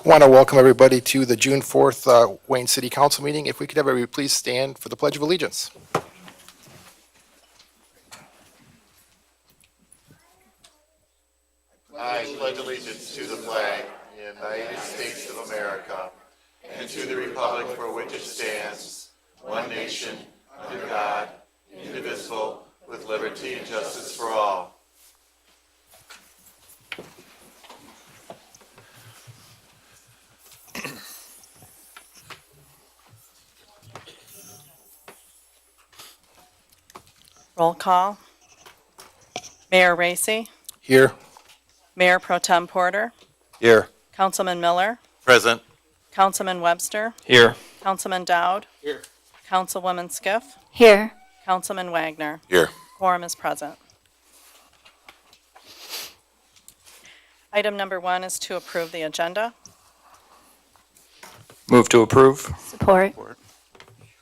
I want to welcome everybody to the June 4th Wayne City Council meeting. If we could have everybody please stand for the Pledge of Allegiance. I pledge allegiance to the flag of the United States of America and to the republic for which it stands, one nation, under God, indivisible, with liberty and justice for all. Roll call. Mayor Racy, Here. Mayor Pro Tem Porter, Here. Councilman Miller, Present. Councilman Webster, Here. Councilman Dowd, Here. Councilwoman Skiff, Here. Councilman Wagner. Here. Quorum is present. Item number 1 is to approve the agenda. Move to approve. Support.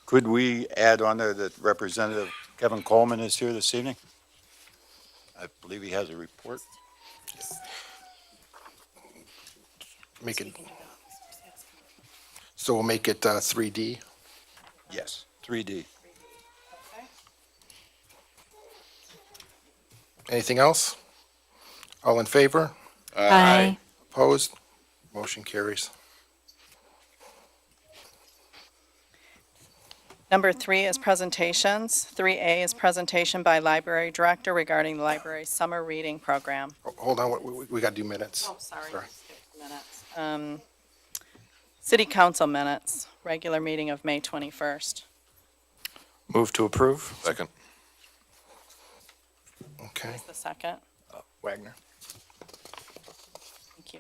Could we add on there that Representative Kevin Coleman is here this evening? I believe he has a report. Make it. So we'll make it 3D. Yes, 3D. Anything else? All in favor? Aye. Opposed? Motion carries. Number 3 is presentations. 3A is presentation by Library Director regarding the library's summer reading program. Oh, hold on, we got to do minutes. Sorry. Sorry. Skipped minutes. City Council minutes, regular meeting of May 21st. Move to approve. Second. Okay. The second. Wagner. Thank you.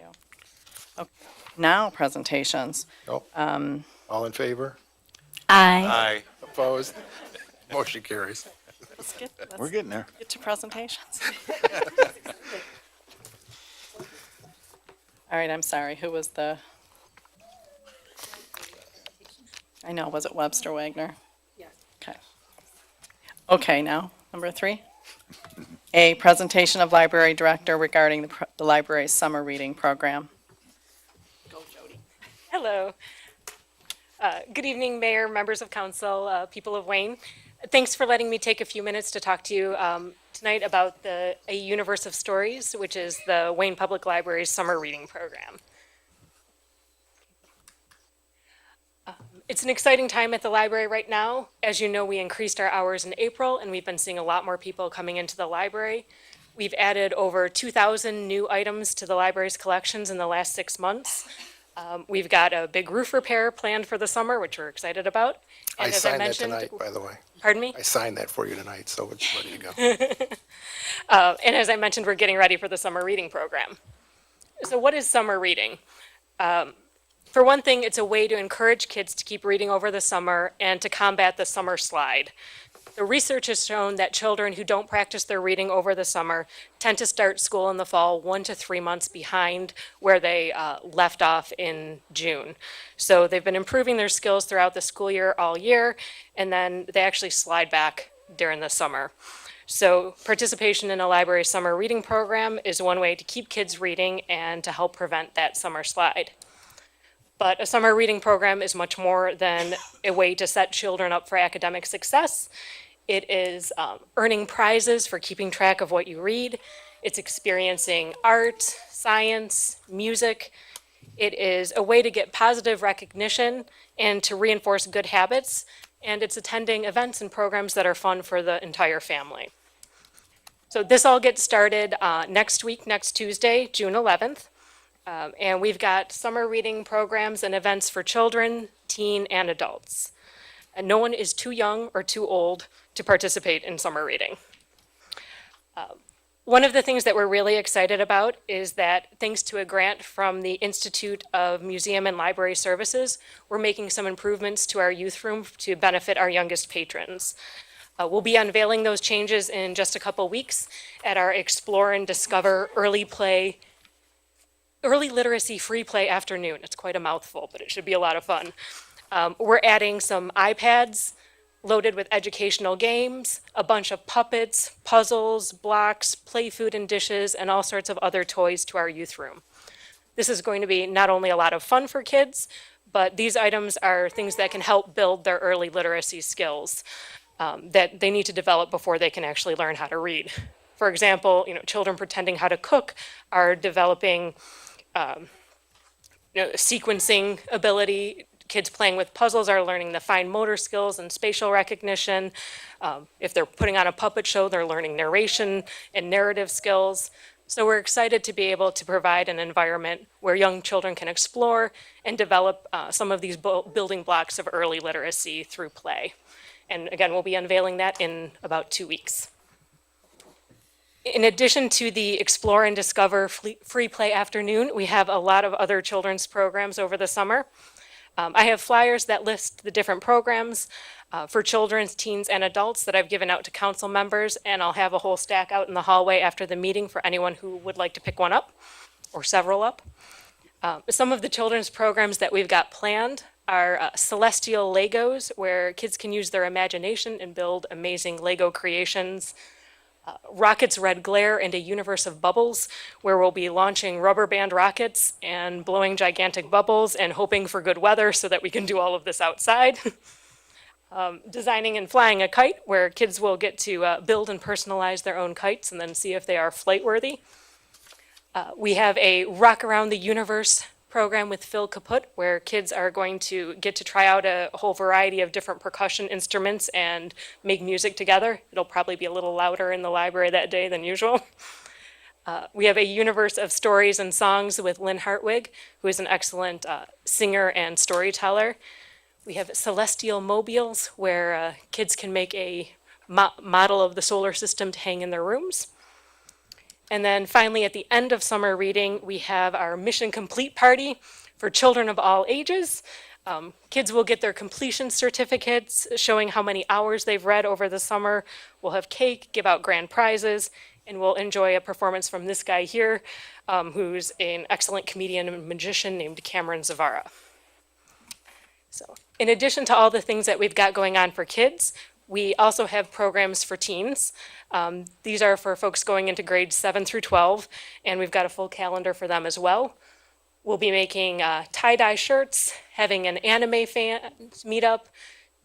Okay. Now presentations. Nope. All in favor? Aye. Aye. Opposed? Motion carries. We're getting there. Get to presentations. All right, I'm sorry. Who was the? I know, was it Webster Wagner? Yes. Okay. Okay, now, number 3. A presentation of Library Director regarding the library's summer reading program. Go, Jody. Hello. Good evening, Mayor, members of council, people of Wayne. Thanks for letting me take a few minutes to talk to you tonight about A Universe of Stories, which is the Wayne Public Library's summer reading program. It's an exciting time at the library right now. As you know, we increased our hours in April, and we've been seeing a lot more people coming into the library. We've added over 2,000 new items to the library's collections in the last 6 months. We've got a big roof repair planned for the summer, which we're excited about. I And as signed that mentioned, tonight, by the way. pardon me? I signed that for you tonight, so it's ready to go. And as I mentioned, we're getting ready for the summer reading program. So what is summer reading? For one thing, it's a way to encourage kids to keep reading over the summer and to combat the summer slide. The research has shown that children who don't practice their reading over the summer tend to start school in the fall 1 to 3 months behind where they left off in June. So they've been improving their skills throughout the school year all year, and then they actually slide back during the summer. So participation in a library summer reading program is one way to keep kids reading and to help prevent that summer slide. But a summer reading program is much more than a way to set children up for academic success. It is earning prizes for keeping track of what you read. It's experiencing art, science, music. It is a way to get positive recognition and to reinforce good habits. And it's attending events and programs that are fun for the entire family. So this all gets started next week, next Tuesday, June 11th. And we've got summer reading programs and events for children, teen, and adults. And no one is too young or too old to participate in summer reading. One of the things that we're really excited about is that thanks to a grant from the Institute of Museum and Library Services, we're making some improvements to our youth room to benefit our youngest patrons. We'll be unveiling those changes in just a couple weeks at our Explore and Discover Early Literacy Free Play Afternoon. It's quite a mouthful, but it should be a lot of fun. We're adding some iPads loaded with educational games, a bunch of puppets, puzzles, blocks, play food and dishes, and all sorts of other toys to our youth room. This is going to be not only a lot of fun for kids, but these items are things that can help build their early literacy skills that they need to develop before they can actually learn how to read. For example, children pretending how to cook are developing sequencing ability. Kids playing with puzzles are learning the fine motor skills and spatial recognition. If they're putting on a puppet show, they're learning narration and narrative skills. So we're excited to be able to provide an environment where young children can explore and develop some of these building blocks of early literacy through play. And again, we'll be unveiling that in about 2 weeks. In addition to the Explore and Discover free play afternoon, we have a lot of other children's programs over the summer. I have flyers that list the different programs for children's, teens, and adults that I've given out to council members, and I'll have a whole stack out in the hallway after the meeting for anyone who would like to pick one up, or several up. Some of the children's programs that we've got planned are Celestial Legos, where kids can use their imagination and build amazing Lego creations. Rockets Red Glare and a Universe of Bubbles, where we'll be launching rubber band rockets and blowing gigantic bubbles and hoping for good weather so that we can do all of this outside. Designing and Flying a Kite, where kids will get to build and personalize their own kites and then see if they are flight worthy. We have a Rock Around the Universe program with Phil Kaput, where kids are going to get to try out a whole variety of different percussion instruments and make music together. It'll probably be a little louder in the library that day than usual. We have a Universe of Stories and Songs with Lynn Hartwig, who is an excellent singer and storyteller. We have Celestial Mobiles, where kids can make a model of the solar system to hang in their rooms. And then finally, at the end of summer reading, we have our Mission Complete party for children of all ages. Kids will get their completion certificates showing how many hours they've read over the summer. We'll have cake, give out grand prizes, and we'll enjoy a performance from this guy here, who's an excellent comedian and magician named Cameron Zavara. So, in addition to all the things that we've got going on for kids, we also have programs for teens. These are for folks going into grades 7 through 12, and we've got a full calendar for them as well. We'll be making tie-dye shirts, having an anime fans meetup,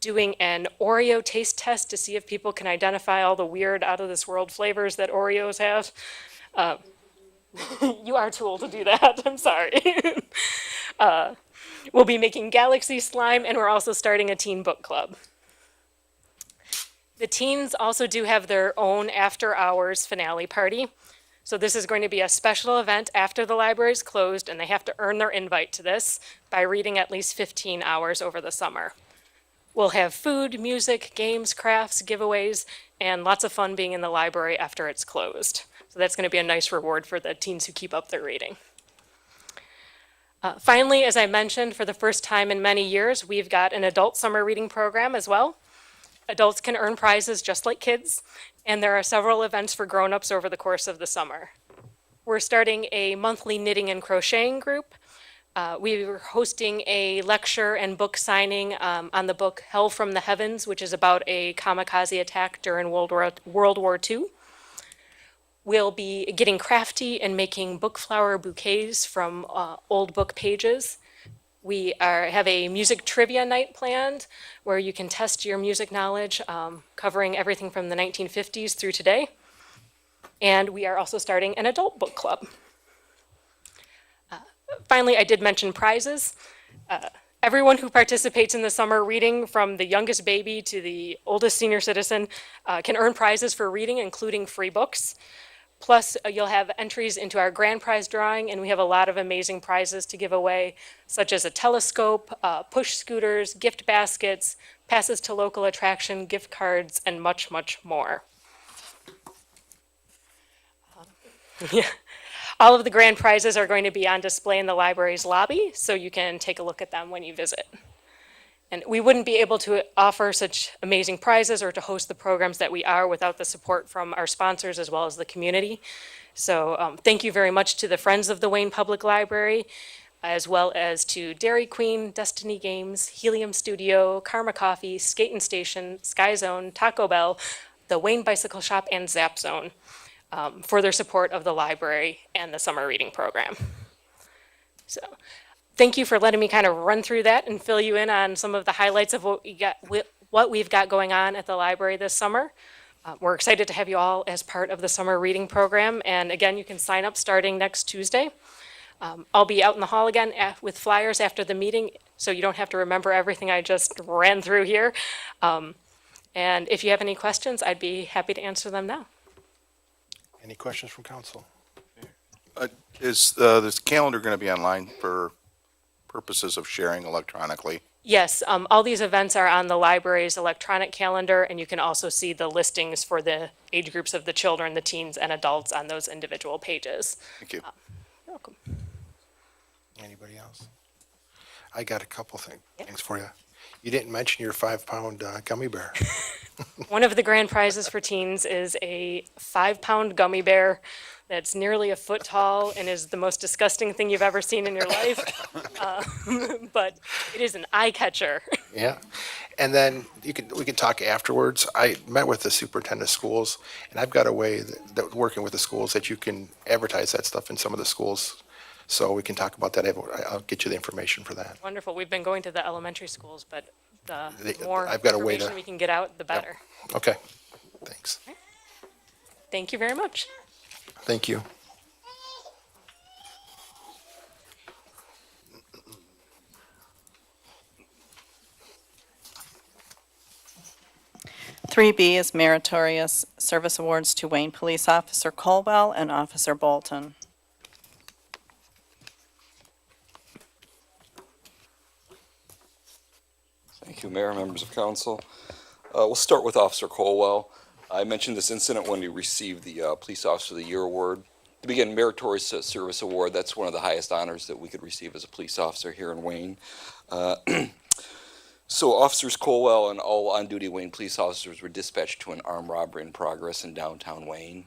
doing an Oreo taste test to see if people can identify all the weird, out-of-this-world flavors that Oreos have. You are too old to do that, I'm sorry. We'll be making Galaxy Slime, and we're also starting a teen book club. The teens also do have their own after-hours finale party. So this is going to be a special event after the library is closed, and they have to earn their invite to this by reading at least 15 hours over the summer. We'll have food, music, games, crafts, giveaways, and lots of fun being in the library after it's closed. So that's going to be a nice reward for the teens who keep up their reading. Finally, as I mentioned, for the first time in many years, we've got an adult summer reading program as well. Adults can earn prizes just like kids, and there are several events for grown-ups over the course of the summer. We're starting a monthly knitting and crocheting group. We were hosting a lecture and book signing on the book Hell from the Heavens, which is about a kamikaze attack during World War II. We'll be getting crafty and making book flower bouquets from old book pages. We have a music trivia night planned where you can test your music knowledge, covering everything from the 1950s through today. And we are also starting an adult book club. Finally, I did mention prizes. Everyone who participates in the summer reading, from the youngest baby to the oldest senior citizen, can earn prizes for reading, including free books. Plus, you'll have entries into our grand prize drawing, and we have a lot of amazing prizes to give away, such as a telescope, push scooters, gift baskets, passes to local attraction, gift cards, and much, much more. All of the grand prizes are going to be on display in the library's lobby, so you can take a look at them when you visit. And we wouldn't be able to offer such amazing prizes or to host the programs that we are without the support from our sponsors as well as the community. So thank you very much to the Friends of the Wayne Public Library, as well as to Dairy Queen, Destiny Games, Helium Studio, Karma Coffee, Skatin' Station, Sky Zone, Taco Bell, the Wayne Bicycle Shop, and Zap Zone for their support of the library and the summer reading program. So thank you for letting me kind of run through that and fill you in on some of the highlights of what we've got going on at the library this summer. We're excited to have you all as part of the summer reading program. And again, you can sign up starting next Tuesday. I'll be out in the hall again with flyers after the meeting, so you don't have to remember everything I just ran through here. And if you have any questions, I'd be happy to answer them now. Any questions from council? Is this calendar going to be online for purposes of sharing electronically? Yes, all these events are on the library's electronic calendar, and you can also see the listings for the age groups of the children, the teens, and adults on those individual pages. Thank you. You're welcome. Anybody else? I got a couple things for you. You didn't mention your 5-pound gummy bear. One of the grand prizes for teens is a 5-pound gummy bear that's nearly a foot tall and is the most disgusting thing you've ever seen in your life. But it is an eye catcher. Yeah. And then we can talk afterwards. I met with the superintendent of schools, and I've got a way that working with the schools that you can advertise that stuff in some of the schools. So we can talk about that. I'll get you the information for that. Wonderful. We've been going to the elementary schools, but the They- more I've got a way to- information we can get out, the better. Okay. Thanks. Thank you very much. Thank you. Three B is meritorious service awards to Wayne Police Officer Colwell and Officer Bolton. Thank you, Mayor, members of council. We'll start with Officer Colwell. I mentioned this incident when he received the Police Officer of the Year award. To begin, Meritorious Service Award, that's one of the highest honors that we could receive as a police officer here in Wayne. So Officers Colwell and all on-duty Wayne police officers were dispatched to an armed robbery in progress in downtown Wayne.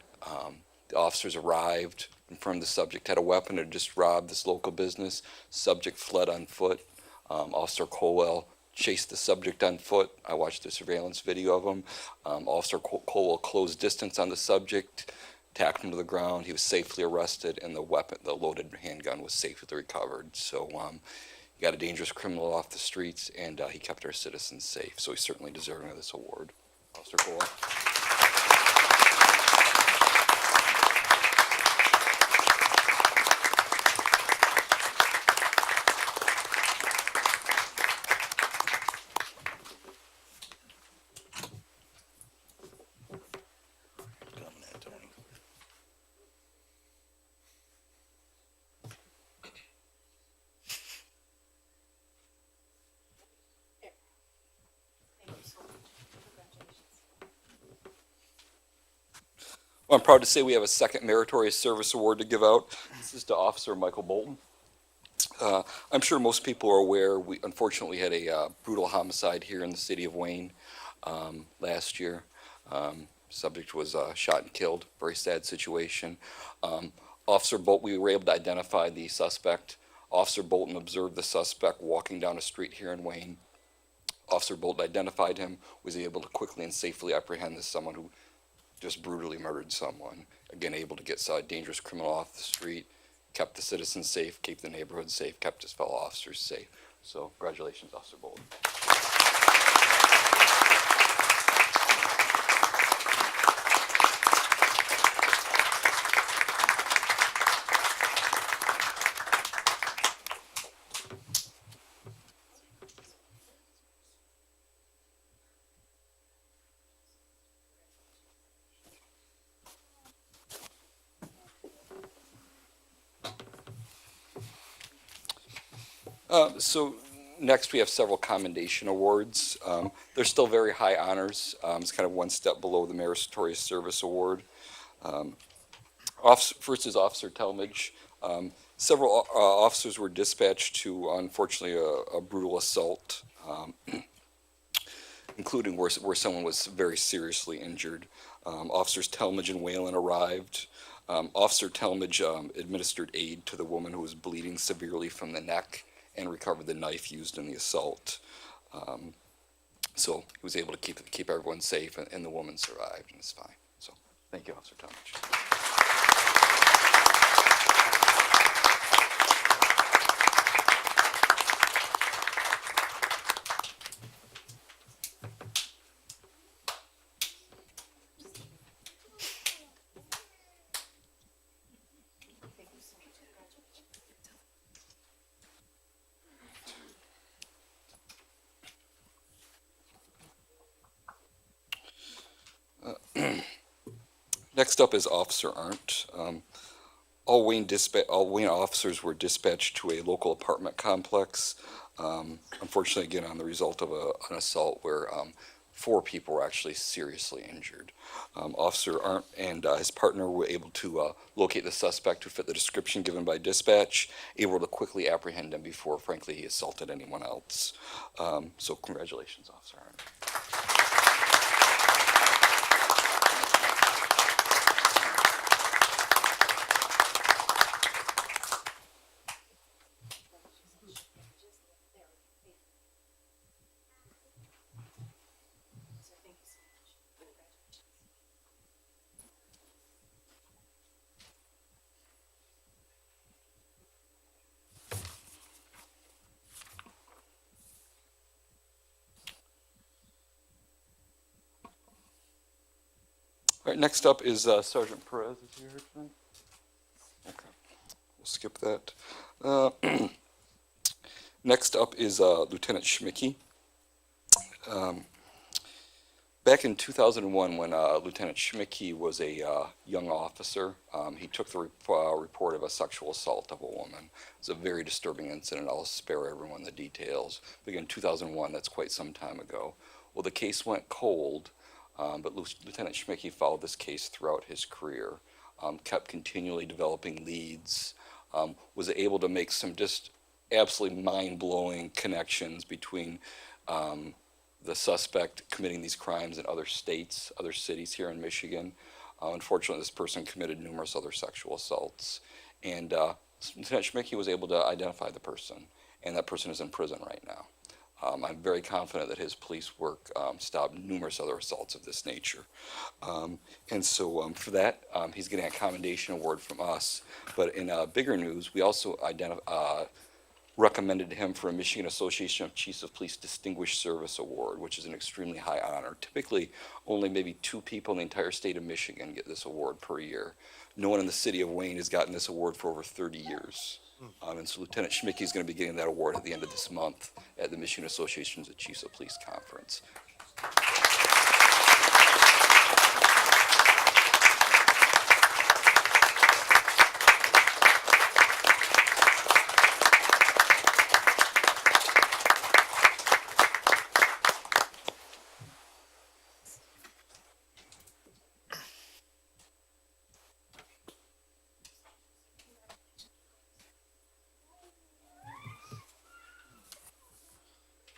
The officers arrived, confirmed the subject had a weapon and just robbed this local business. Subject fled on foot. Officer Colwell chased the subject on foot. I watched the surveillance video of him. Officer Colwell closed distance on the subject, tacked him to the ground. He was safely arrested, and the weapon, the loaded handgun, was safely recovered. So he got a dangerous criminal off the streets, and he kept our citizens safe. So he's certainly deserving of this award. Officer Colwell. Well, I'm proud to say we have a second Meritorious Service Award to give out. This is to Officer Michael Bolton. I'm sure most people are aware, we unfortunately had a brutal homicide here in the city of Wayne last year. Subject was shot and killed, very sad situation. Officer Bolton, we were able to identify the suspect. Officer Bolton observed the suspect walking down a street here in Wayne. Officer Bolton identified him, was able to quickly and safely apprehend this someone who just brutally murdered someone. Again, able to get a dangerous criminal off the street, kept the citizens safe, kept the neighborhood safe, kept his fellow officers safe. So congratulations, Officer Bolton. So next we have several commendation awards. They're still very high honors. It's kind of one step below the Meritorious Service Award. First is Officer Talmadge. Several officers were dispatched to, unfortunately, a brutal assault, including where someone was very seriously injured. Officers Talmadge and Whalen arrived. Officer Talmadge administered aid to the woman who was bleeding severely from the neck and recovered the knife used in the assault. So he was able to keep everyone safe, and the woman survived and is fine. So thank you, Officer Talmadge. Next up is Officer Arndt. All Wayne officers were dispatched to a local apartment complex. Unfortunately, again, on the result of an assault where 4 people were actually seriously injured. Officer Arndt and his partner were able to locate the suspect who fit the description given by dispatch, able to quickly apprehend him before, frankly, he assaulted anyone else. So congratulations, Officer Arndt. All right, next up is Sergeant Perez. Is he here tonight? Okay, we'll skip that. Next up is Lieutenant Schmicky. Back in 2001, when Lieutenant Schmicky was a young officer, he took the report of a sexual assault of a woman. It was a very disturbing incident. I'll spare everyone the details. But again, 2001, that's quite some time ago. Well, the case went cold. But Lieutenant Schmicky followed this case throughout his career, kept continually developing leads, was able to make some just absolutely mind-blowing connections between the suspect committing these crimes in other states, other cities here in Michigan. Unfortunately, this person committed numerous other sexual assaults. And Lieutenant Schmicky was able to identify the person, and that person is in prison right now. I'm very confident that his police work stopped numerous other assaults of this nature. And so for that, he's getting a commendation award from us. But in bigger news, we also recommended him for a Michigan Association of Chiefs of Police Distinguished Service Award, which is an extremely high honor. Typically, only maybe 2 people in the entire state of Michigan get this award per year. No one in the city of Wayne has gotten this award for over 30 years. And so Lieutenant Schmicky is going to be getting that award at the end of this month at the Michigan Association of Chiefs of Police Conference.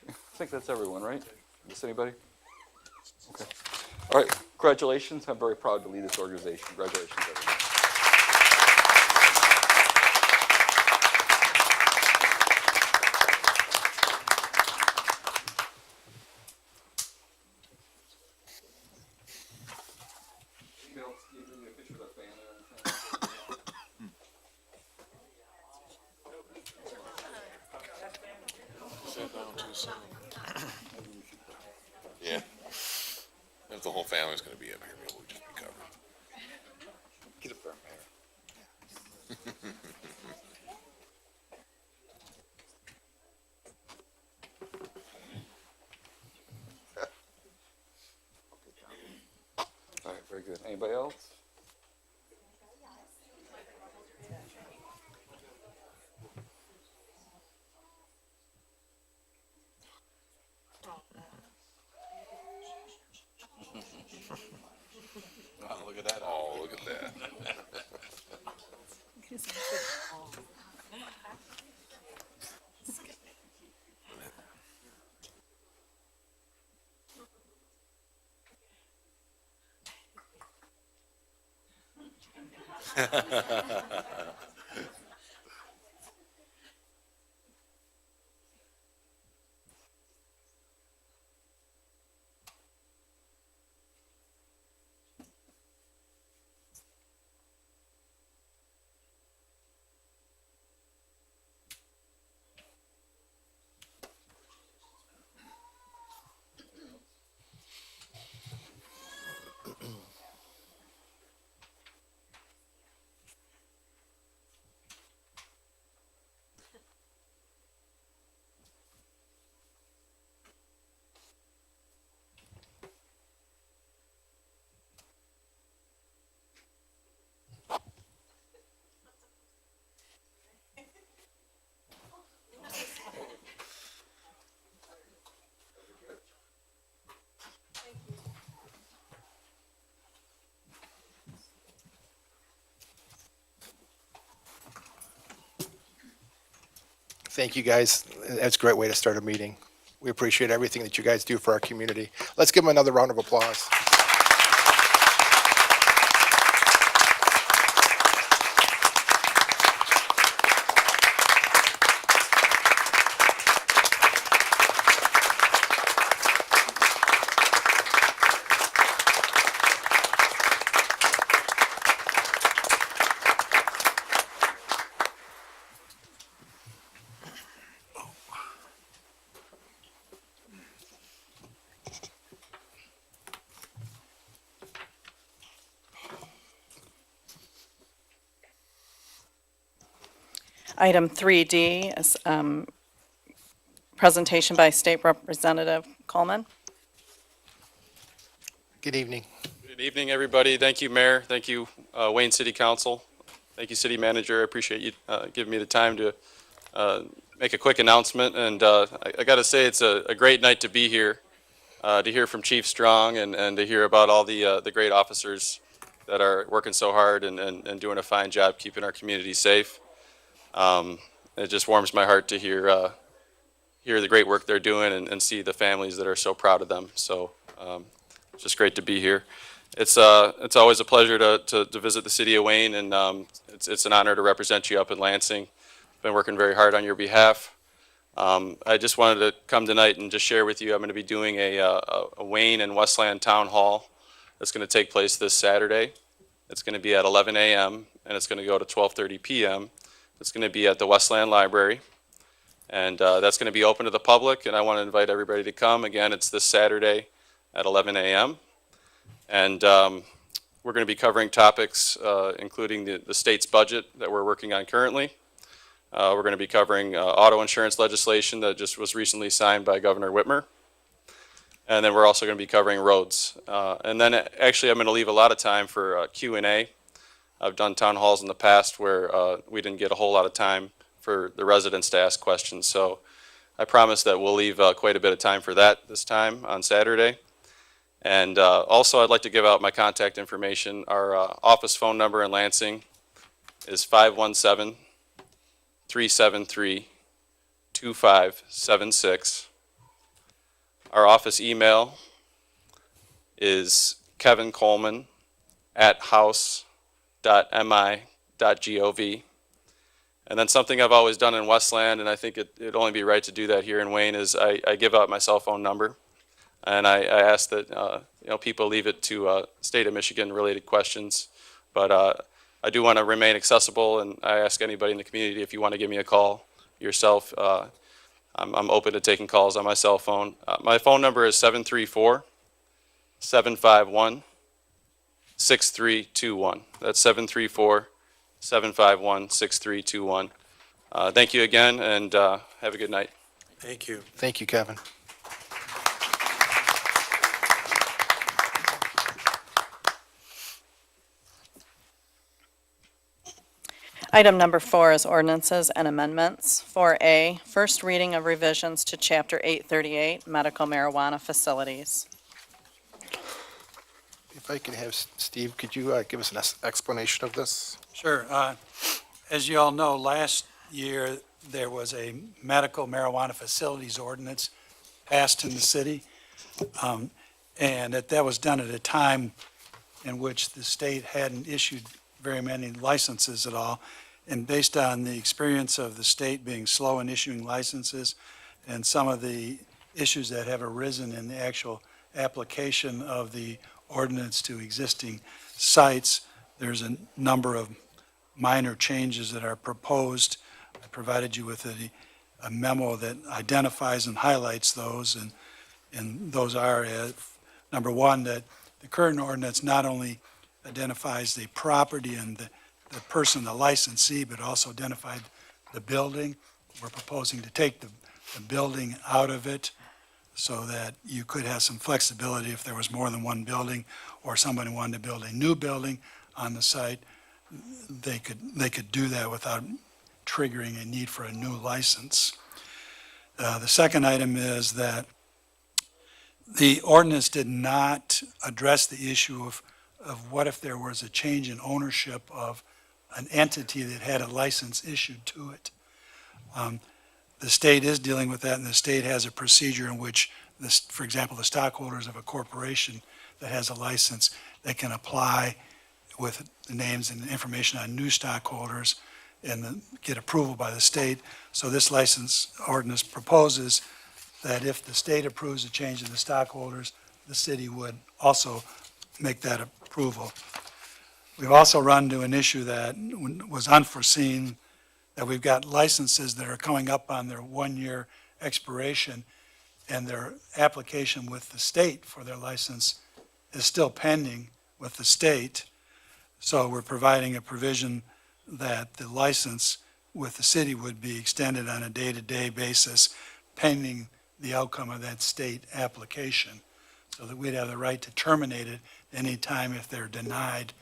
I think that's everyone, right? Is anybody? Okay. All right. Congratulations. I'm very proud to lead this organization. Congratulations, everyone. Yeah. If the whole family's gonna be up here, maybe we'll just be covered. Get up there, Mayor. All right, very good. Anybody else? Oh, look at that. Oh, look at that. Thank you, guys. That's a great way to start a meeting. We appreciate everything that you guys do for our community. Let's give them another round of applause. Item 3D is presentation by State Representative Coleman. Good evening. Good evening, everybody. Thank you, Mayor. Thank you, Wayne City Council. Thank you, City Manager. I appreciate you giving me the time to make a quick announcement. And I got to say, it's a great night to be here, to hear from Chief Strong and to hear about all the great officers that are working so hard and doing a fine job keeping our community safe. It just warms my heart to hear the great work they're doing and see the families that are so proud of them. So it's just great to be here. It's always a pleasure to visit the city of Wayne, and it's an honor to represent you up in Lansing. Been working very hard on your behalf. I just wanted to come tonight and just share with you, I'm going to be doing a Wayne and Westland Town Hall that's going to take place this Saturday. It's going to be at 11 a.m. and it's going to go to 12:30 p.m. It's going to be at the Westland Library, and that's going to be open to the public, and I want to invite everybody to come. Again, it's this Saturday at 11 a.m. And we're going to be covering topics including the state's budget that we're working on currently. We're going to be covering auto insurance legislation that just was recently signed by Governor Whitmer. And then we're also going to be covering roads. And then actually I'm going to leave a lot of time for Q&A. I've done town halls in the past where we didn't get a whole lot of time for the residents to ask questions. So I promise that we'll leave quite a bit of time for that this time on Saturday. And also I'd like to give out my contact information. Our office phone number in Lansing is 517-373-2576. Our office email is kevincoleman@house.mi.gov. And then something I've always done in Westland, and I think it'd only be right to do that here in Wayne, is I give out my cell phone number. And I ask that people leave it to state of Michigan related questions. But I do want to remain accessible, and I ask anybody in the community if you want to give me a call yourself. I'm open to taking calls on my cell phone. My phone number is 734-751-6321. That's 734-751-6321. Thank you again, and have a good night. Thank you. Thank you, Kevin. Item number 4 is ordinances and amendments. 4A, first reading of revisions to Chapter 838, medical marijuana facilities. If I can have Steve, could you give us an explanation of this? Sure. As you all know, last year, there was a medical marijuana facilities ordinance passed in the city. And that was done at a time in which the state hadn't issued very many licenses at all. And based on the experience of the state being slow in issuing licenses and some of the issues that have arisen in the actual application of the ordinance to existing sites, there's a number of minor changes that are proposed. I provided you with a memo that identifies and highlights those, and those are, number one, that the current ordinance not only identifies the property and the person, the licensee, but also identified the building. We're proposing to take the building out of it so that you could have some flexibility if there was more than one building or somebody wanted to build a new building on the site. They could do that without triggering a need for a new license. The second item is that the ordinance did not address the issue of what if there was a change in ownership of an entity that had a license issued to it. The state is dealing with that, and the state has a procedure in which, this, for example, the stockholders of a corporation that has a license, they can apply with the names and information on new stockholders and then get approval by the state. So this license ordinance proposes that if the state approves a change in the stockholders, the city would also make that approval. We've also run into an issue that was unforeseen, that we've got licenses that are coming up on their one-year expiration, and their application with the state for their license is still pending with the state. So we're providing a provision that the license with the city would be extended on a day-to-day basis pending the outcome of that state application, so that we'd have the right to terminate it any time if they're denied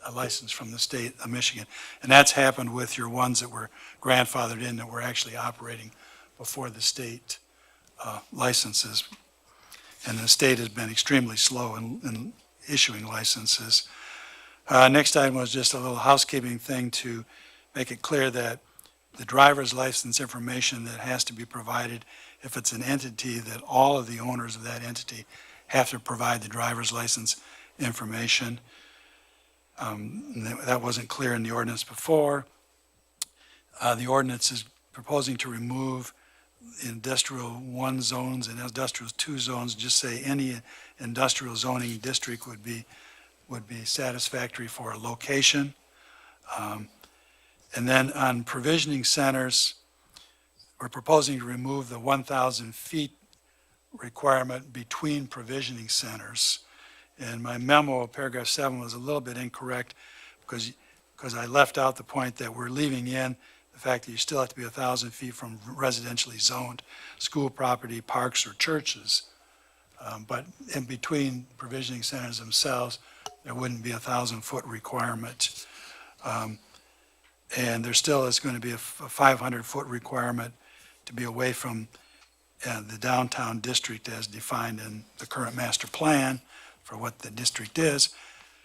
a license from the state of Michigan. And that's happened with your ones that were grandfathered in that were actually operating before the state licenses. And the state has been extremely slow in issuing licenses. Next item was just a little housekeeping thing to make it clear that the driver's license information that has to be provided, if it's an entity, that all of the owners of that entity have to provide the driver's license information. That wasn't clear in the ordinance before. The ordinance is proposing to remove industrial 1 zones and industrial 2 zones, just say any industrial zoning district would be satisfactory for a location. And then on provisioning centers, we're proposing to remove the 1,000 feet requirement between provisioning centers. And my memo, paragraph 7, was a little bit incorrect because I left out the point that we're leaving in the fact that you still have to be 1,000 feet from residentially zoned school property, parks, or churches. But in between provisioning centers themselves, there wouldn't be a 1,000-foot requirement. And there still is going to be a 500-foot requirement to be away from the downtown district as defined in the current master plan for what the district is.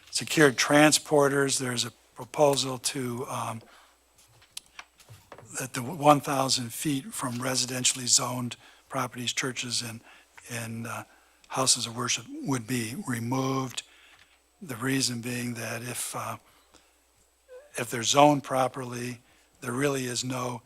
Secured transporters, there's a proposal to, that the 1,000 feet from residentially zoned properties, churches, and houses of worship would be removed. The reason being that if they're zoned properly, there really is no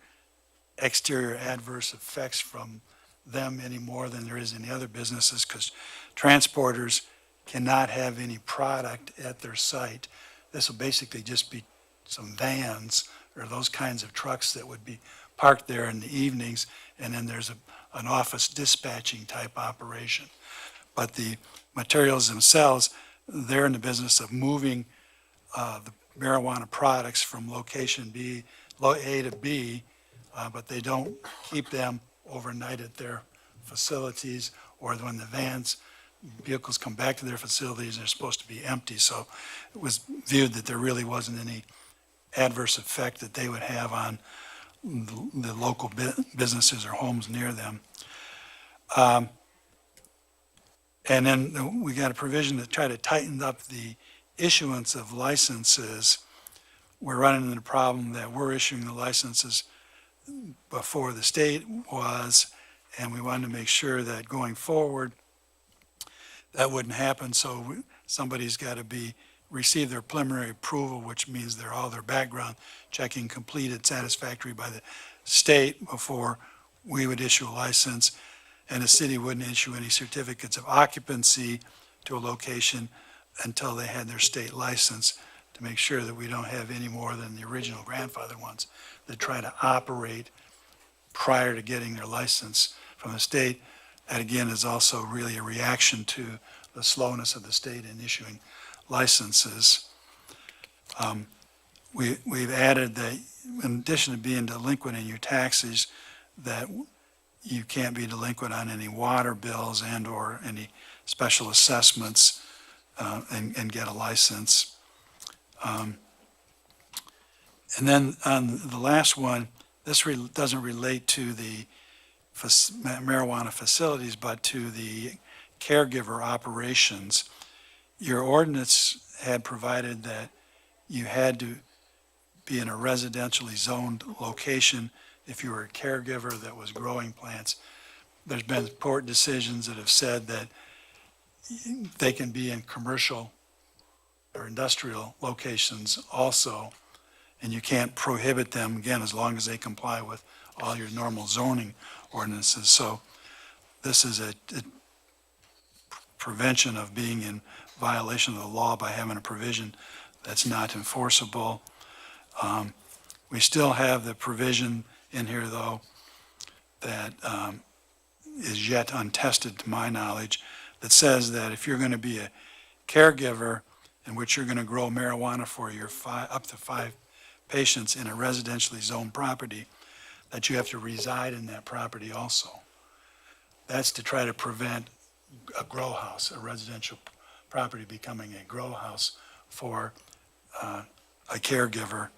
exterior adverse effects from them any more than there is any other businesses, because transporters cannot have any product at their site. This will basically just be some vans or those kinds of trucks that would be parked there in the evenings, and then there's an office dispatching type operation. But the materials themselves, they're in the business of moving the marijuana products from location A to B, but they don't keep them overnight at their facilities, or when the vehicles come back to their facilities, they're supposed to be empty. So it was viewed that there really wasn't any adverse effect that they would have on the local businesses or homes near them. And then we got a provision to try to tighten up the issuance of licenses. We're running into the problem that we're issuing the licenses before the state was, and we wanted to make sure that going forward, that wouldn't happen. So somebody's got to receive their preliminary approval, which means all their background checking completed satisfactory by the state before we would issue a license. And the city wouldn't issue any certificates of occupancy to a location until they had their state license, to make sure that we don't have any more than the original grandfather ones that try to operate prior to getting their license from the state. That again is also really a reaction to the slowness of the state in issuing licenses. We've added that in addition to being delinquent in your taxes, that you can't be delinquent on any water bills and or any special assessments and get a license. And then on the last one, this doesn't relate to the marijuana facilities, but to the caregiver operations. Your ordinance had provided that you had to be in a residentially zoned location if you were a caregiver that was growing plants. There's been court decisions that have said that they can be in commercial or industrial locations also, and you can't prohibit them, again, as long as they comply with all your normal zoning ordinances. So this is a prevention of being in violation of the law by having a provision that's not enforceable. We still have the provision in here, though, that is yet untested, to my knowledge, that says that if you're going to be a caregiver in which you're going to grow marijuana for your up to 5 patients in a residentially zoned property, that you have to reside in that property also. That's to try to prevent a grow house, a residential property becoming a grow house for a caregiver.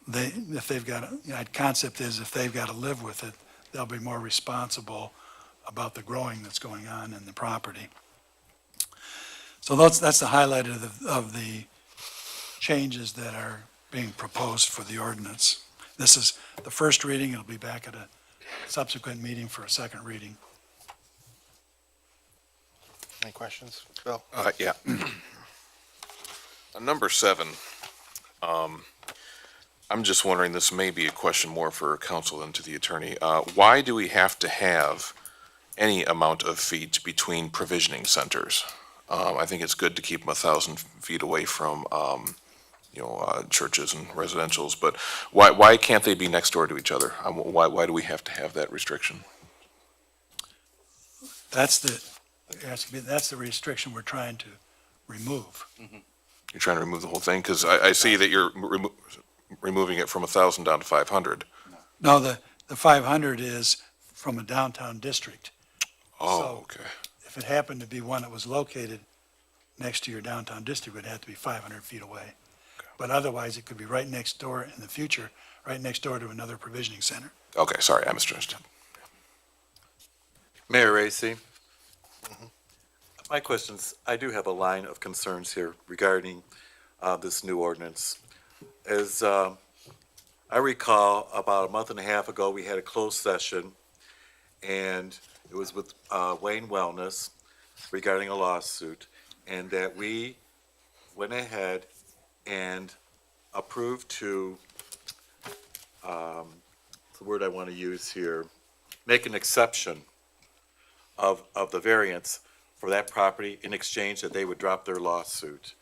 If they've got, the concept is if they've got to live with it, they'll be more responsible about the growing that's going on in the property. So that's the highlight of the changes that are being proposed for the ordinance. This is the first reading. It'll be back at a subsequent meeting for a second reading. Any questions, Bill? Yeah. Number 7, I'm just wondering, this may be a question more for counsel than to the attorney. Why do we have to have any amount of feet between provisioning centers? I think it's good to keep them 1,000 feet away from, churches and residentials, but why can't they be next door to each other? Why do we have to have that restriction? That's the restriction we're trying to remove. You're trying to remove the whole thing? Because I see that you're removing it from 1,000 down to 500. No, the 500 is from a downtown district. Oh, So- okay. If it happened to be one that was located next to your downtown district, it would have to be 500 feet away. But otherwise, it could be right next door in the future, right next door to another provisioning center. Okay, sorry, I misunderstood. Mayor Racy. My questions, I do have a line of concerns here regarding this new ordinance. As I recall, about a month and a half ago, we had a closed session, and it was with Wayne Wellness regarding a lawsuit, and that we went ahead and approved to, the word I want to use here, make an exception of the variance for that property in exchange that they would drop their lawsuit.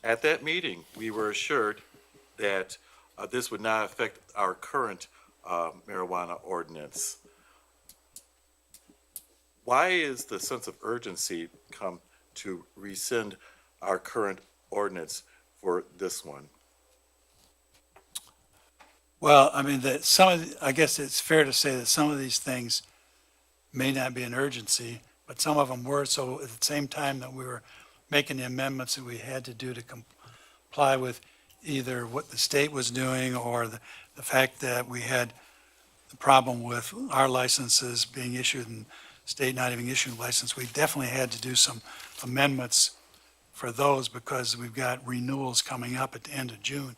At that meeting, we were assured that this would not affect our current marijuana ordinance. Why is the sense of urgency come to rescind our current ordinance for this one? Well, I mean, I guess it's fair to say that some of these things may not be an urgency, but some of them were. So at the same time that we were making the amendments that we had to do to comply with either what the state was doing or the fact that we had the problem with our licenses being issued and state not even issuing a license, we definitely had to do some amendments for those because we've got renewals coming up at the end of June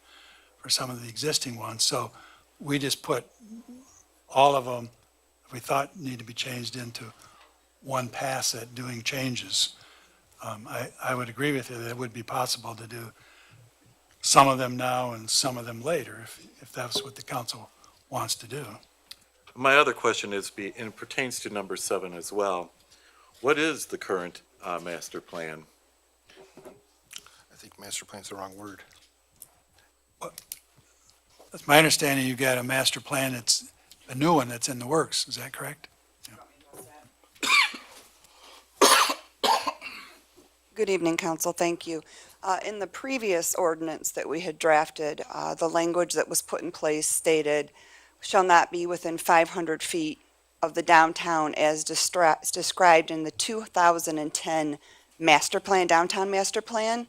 for some of the existing ones. So we just put all of them we thought need to be changed into one pass at doing changes. I would agree with you that it would be possible to do some of them now and some of them later, if that's what the council wants to do. My other question is, and it pertains to number 7 as well. What is the current master plan? I think master plan's the wrong word. That's my understanding. You've got a master plan that's a new one that's in the works. Is that correct? Good evening, council. Thank you. In the previous ordinance that we had drafted, the language that was put in place stated, shall not be within 500 feet of the downtown as described in the 2010 master plan, downtown master plan.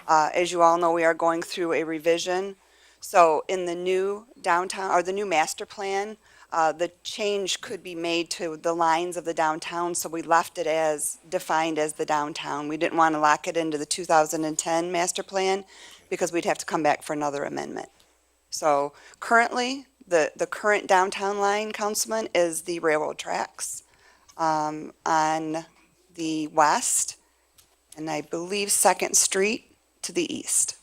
As you all know, we are going through a revision. So in the new downtown, or the new master plan, the change could be made to the lines of the downtown, so we left it as defined as the downtown. We didn't want to lock it into the 2010 master plan because we'd have to come back for another amendment. So currently, The current downtown line, Councilman, is the railroad tracks on the west, and I believe Second Street to the east.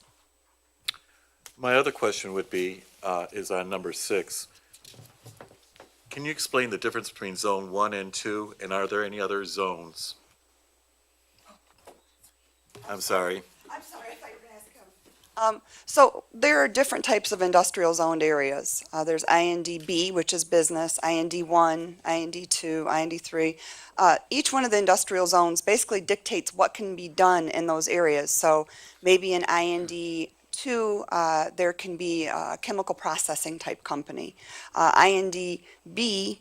My other question would be, is on number 6. Can you explain the difference between Zone 1 and 2, and are there any other zones? I'm sorry. I'm sorry, I thought you were going to ask him. So there are different types of industrial zoned areas. There's INDB, which is business, IND1, IND2, IND3. Each one of the industrial zones basically dictates what can be done in those areas. So maybe in IND2, there can be a chemical processing type company. INDB,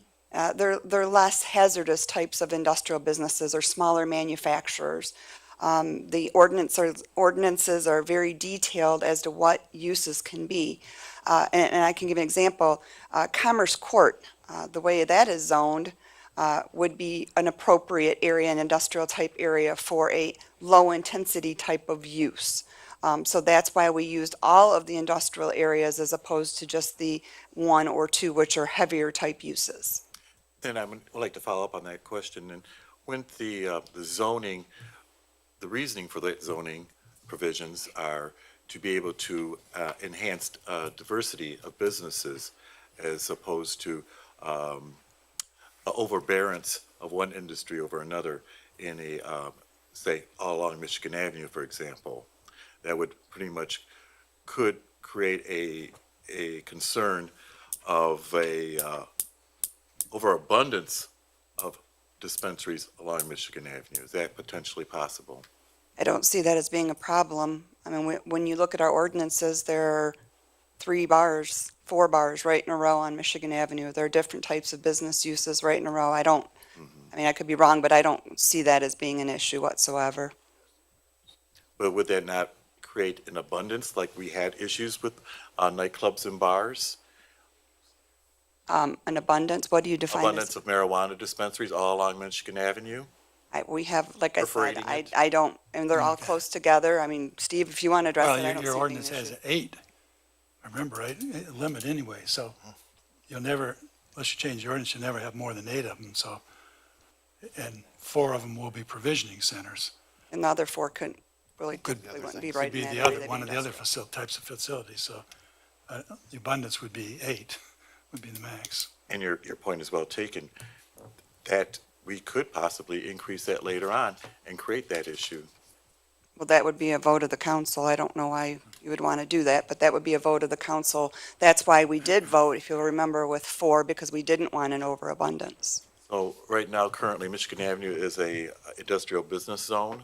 they're less hazardous types of industrial businesses or smaller manufacturers. The ordinances are very detailed as to what uses can be. And I can give an example. Commerce Court, the way that is zoned, would be an appropriate area, an industrial type area for a low intensity type of use. So that's why we used all of the industrial areas as opposed to just the 1 or 2, which are heavier type uses. Then I would like to follow up on that question. And when the zoning, the reasoning for the zoning provisions are to be able to enhance diversity of businesses as opposed to overbearance of one industry over another in a, say, all along Michigan Avenue, for example, that would pretty much could create a concern of a overabundance of dispensaries along Michigan Avenue. Is that potentially possible? I don't see that as being a problem. I mean, when you look at our ordinances, there are 3 bars, 4 bars right in a row on Michigan Avenue. There are different types of business uses right in a row. I mean, I could be wrong, but I don't see that as being an issue whatsoever. But would that not create an abundance like we had issues with nightclubs and bars? An abundance, what do you define Abundance as? of marijuana dispensaries all along Michigan Avenue? We have, like I said, Perforating it. I don't, and they're all close together. I mean, Steve, if you want to address Well, it, I don't see your it being ordinance an has issue. 8, remember, right? A limit anyway, so you'll never, unless you change the ordinance, you'll never have more than 8 of them, so. And 4 of them will be provisioning centers. And the other 4 couldn't, really Could typically wouldn't be Could right be in that the area. other, They'd one be of the other industrial. types of facilities, so the abundance would be 8, would be the max. And your point is well taken, that we could possibly increase that later on and create that issue. Well, that would be a vote of the council. I don't know why you would want to do that, but that would be a vote of the council. That's why we did vote, if you'll remember, with 4, because we didn't want an overabundance. So right now, currently, Michigan Avenue is a industrial business zone?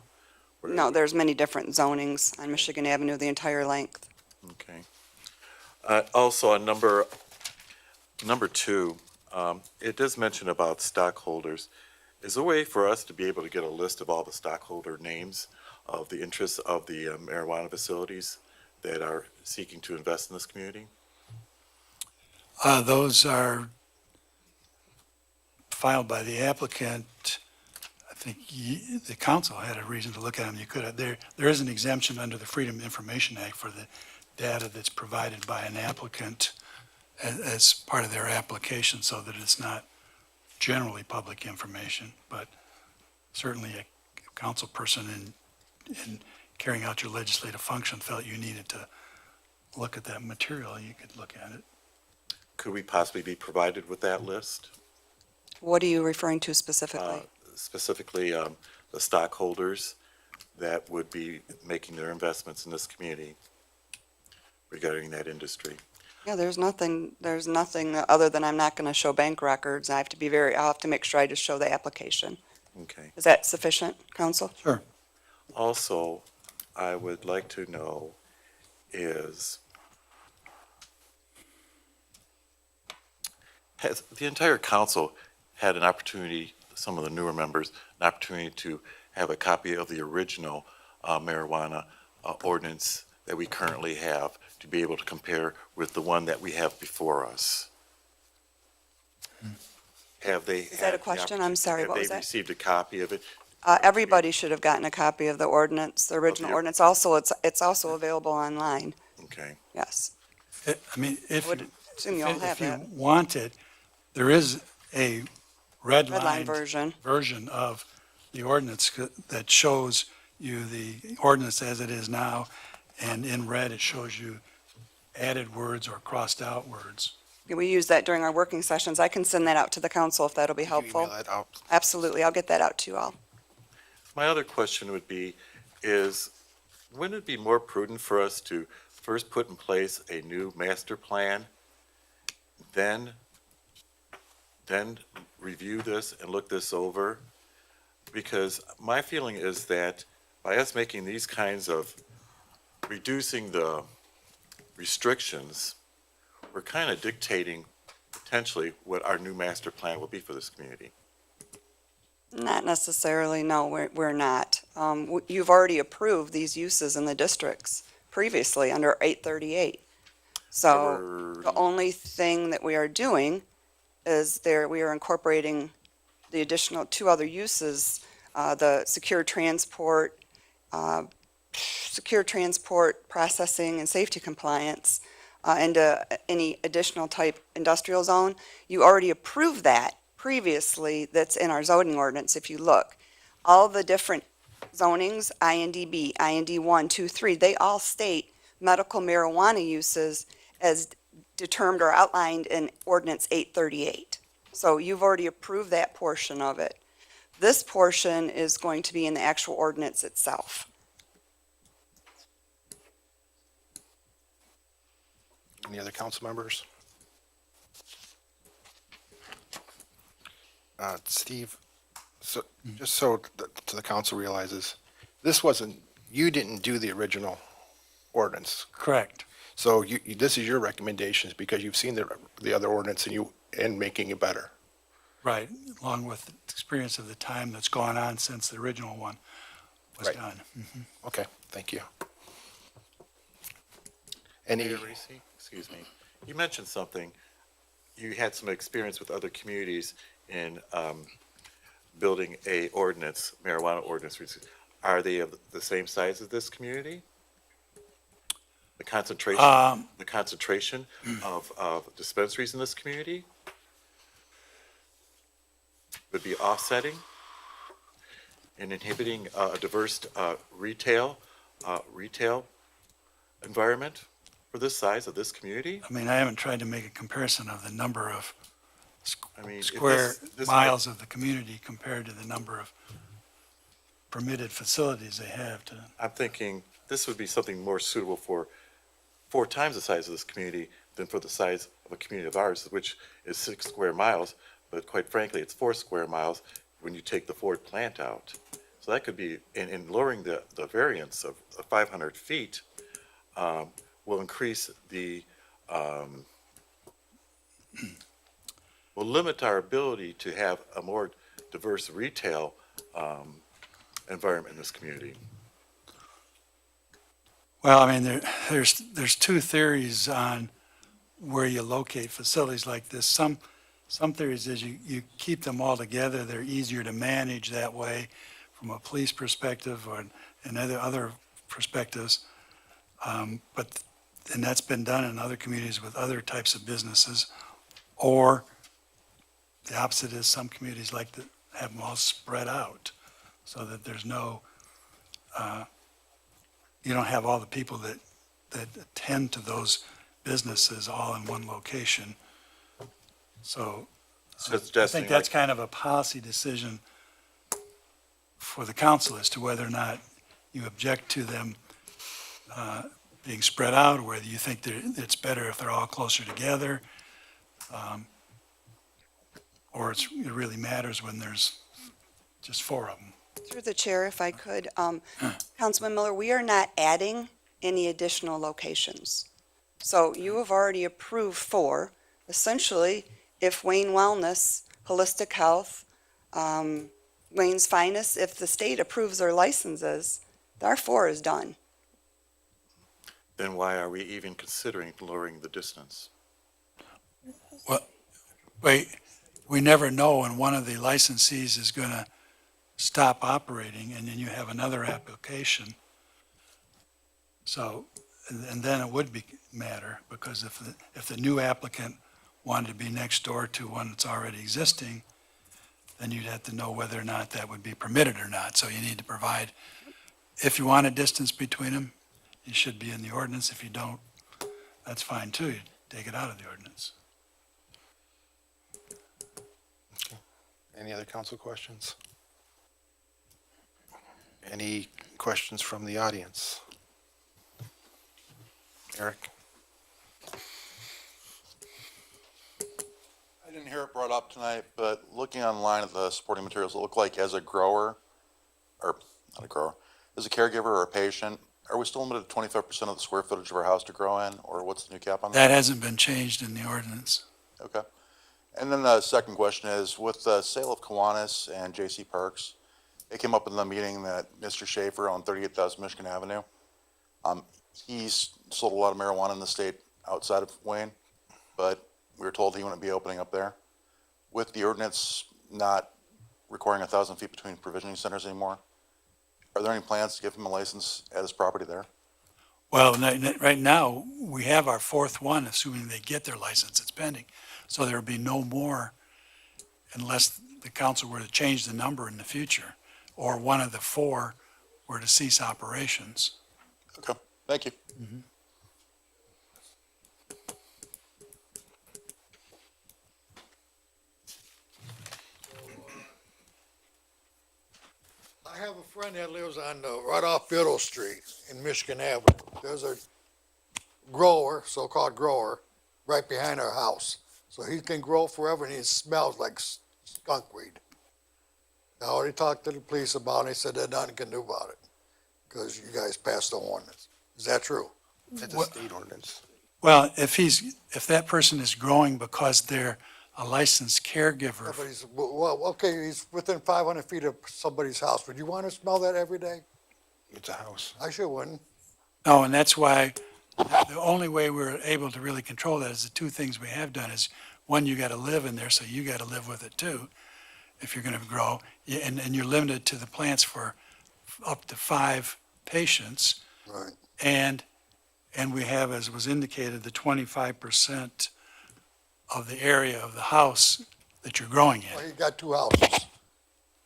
No, there's many different zonings on Michigan Avenue, the entire length. Okay. Also, on number 2, it does mention about stockholders. Is there a way for us to be able to get a list of all the stockholder names of the interests of the marijuana facilities that are seeking to invest in this community? Those are filed by the applicant. I think the council had a reason to look at them. You could have, there is an exemption under the Freedom of Information Act for the data that's provided by an applicant as part of their application, so that it's not generally public information, but certainly a council person in carrying out your legislative function felt you needed to look at that material, you could look at it. Could we possibly be provided with that list? What are you referring to specifically? Specifically, the stockholders that would be making their investments in this community regarding that industry. Yeah, there's nothing other than I'm not going to show bank records. I'll have to make sure I just show the application. Okay. Is that sufficient, council? Sure. Also, I would like to know is, has the entire council had an opportunity, some of the newer members, an opportunity to have a copy of the original marijuana ordinance that we currently have to be able to compare with the one that we have before us? Have they? Is that a question? I'm sorry, what was Have they that? received a copy of it? Everybody should have gotten a copy of the ordinance, the original the- ordinance. Also, it's also available online. Okay. Yes. I mean, if assume you all have If you that. want it, there is a red Red line line version. version of the ordinance that shows you the ordinance as it is now, and in red, it shows you added words or crossed out words. We use that during our working sessions. I can send that out to the council if that'll be Can you helpful. email that out? Absolutely, I'll get that out to you all. My other question would be, wouldn't it be more prudent for us to first put in place a new master plan, then review this and look this over? Because my feeling is that by us making these kinds of, reducing the restrictions, we're kind of dictating potentially what our new master plan will be for this community. Not necessarily, no, we're not. You've already approved these uses in the districts previously under 838. So the only thing that we are doing is we are incorporating the additional two other uses, the secure transport, processing and safety compliance, and any additional type industrial zone. You already approved that previously, that's in our zoning ordinance, if you look. All the different zonings, INDB, IND 1, 2, 3, they all state medical marijuana uses as determined or outlined in ordinance 838. So you've already approved that portion of it. This portion is going to be in the actual ordinance itself. Any other council members? Steve, so, just so the council realizes, you didn't do the original ordinance. Correct. So this is your recommendations because you've seen the other ordinance and making it better. Right, along with the experience of the time that's gone on since the original one was Right. done. Okay, thank you. Any, Mayor Reese, excuse me, you mentioned something, you had some experience with other communities in building a ordinance, marijuana ordinance. Are they of the same size as this community? The concentration of dispensaries in this community would be offsetting and inhibiting a diverse retail environment for this size of this community? I mean, I haven't tried to make a comparison of the number of I mean, if square this- miles of the community compared to the number of permitted facilities they have to. I'm thinking this would be something more suitable for 4 times the size of this community than for the size of a community of ours, which is 6 square miles, but quite frankly, it's 4 square miles when you take the Ford plant out. So that could be, in lowering the variance of 500 feet, will increase will limit our ability to have a more diverse retail environment in this community. Well, I mean, there's two theories on where you locate facilities like this. Some theories is you keep them all together, they're easier to manage that way from a police perspective and other perspectives. And that's been done in other communities with other types of businesses. Or the opposite is some communities like to have them all spread out so that there's no, you don't have all the people that attend to those businesses all in one location. So I Suggesting think that's like- kind of a policy decision for the council as to whether or not you object to them being spread out, or whether you think it's better if they're all closer together. Or it really matters when there's just 4 of them. Through the chair, if I could, Councilman Miller, we are not adding any additional locations. So you have already approved 4. Essentially, if Wayne Wellness, Holistic Health, Wayne's Finest, if the state approves their licenses, our 4 is done. Then why are we even considering lowering the distance? We never know when one of the licensees is going to stop operating, and then you have another application. So and then it would be matter, because if the new applicant wanted to be next door to one that's already existing, then you'd have to know whether or not that would be permitted or not. So you need to provide, if you want a distance between them, it should be in the ordinance. If you don't, that's fine too. You take it out of the ordinance. Any other council questions? Any questions from the audience? Eric? I didn't hear it brought up tonight, but looking online at the supporting materials, it looked like as a grower, or not a grower, as a caregiver or a patient, are we still limited to 25% of the square footage of our house to grow in, or what's the new cap on that? That hasn't been changed in the ordinance. Okay. And then the second question is, with the sale of Kiwanis and J.C. Parks, it came up in the meeting that Mr. Schaefer on 38,000 Michigan Avenue, he's sold a lot of marijuana in the state outside of Wayne, but we were told he wouldn't be opening up there. With the ordinance not requiring 1,000 feet between provisioning centers anymore, are there any plans to give him a license at his property there? Well, right now, we have our fourth one, assuming they get their license, it's pending. So there will be no more unless the council were to change the number in the future, or one of the four were to cease operations. Okay, thank you. I have a friend that lives on, right off Biddle Street in Michigan Avenue. There's a grower, so-called grower, right behind our house. So he can grow forever and it smells like skunk weed. I already talked to the police about it, they said there's nothing can do about it, because you guys passed the ordinance. Is that true? It's a state ordinance. Well, if that person is growing because they're a licensed caregiver, Yeah, but he's, well, okay, he's within 500 feet of somebody's house. Would you want to smell that every day? It's a house. I sure wouldn't. no, and that's why the only way we're able to really control that is the two things we have done is, one, you got to live in there, so you got to live with it too, if you're going to grow. And you're limited to the plants for up to 5 patients. Right. And we have, as was indicated, the 25% of the area of the house that you're growing Well, in. he got 2 houses.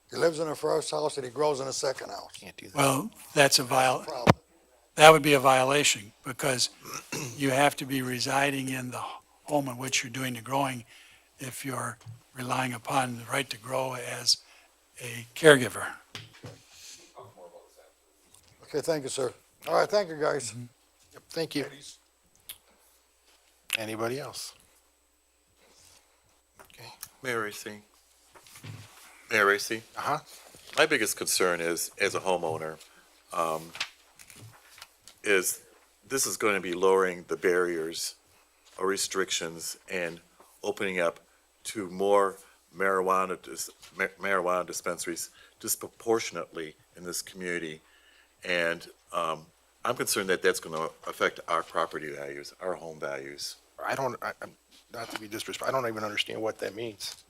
He lives in the first house and he grows in the second house. Can't do that. Well, that's a Problem. that would be a violation, because you have to be residing in the home in which you're doing the growing if you're relying upon the right to grow as a caregiver. Okay, thank you, sir. All right, thank you, guys. Yep, thank you. Anybody else? Okay. Mayor Racy. Mayor Racy, Uh-huh. my biggest concern is, as a homeowner, is this is going to be lowering the barriers or restrictions and opening up to more marijuana dispensaries disproportionately in this community. And I'm concerned that that's going to affect our property values, our home values. I'm not to be disrespectful, I don't even understand what that means.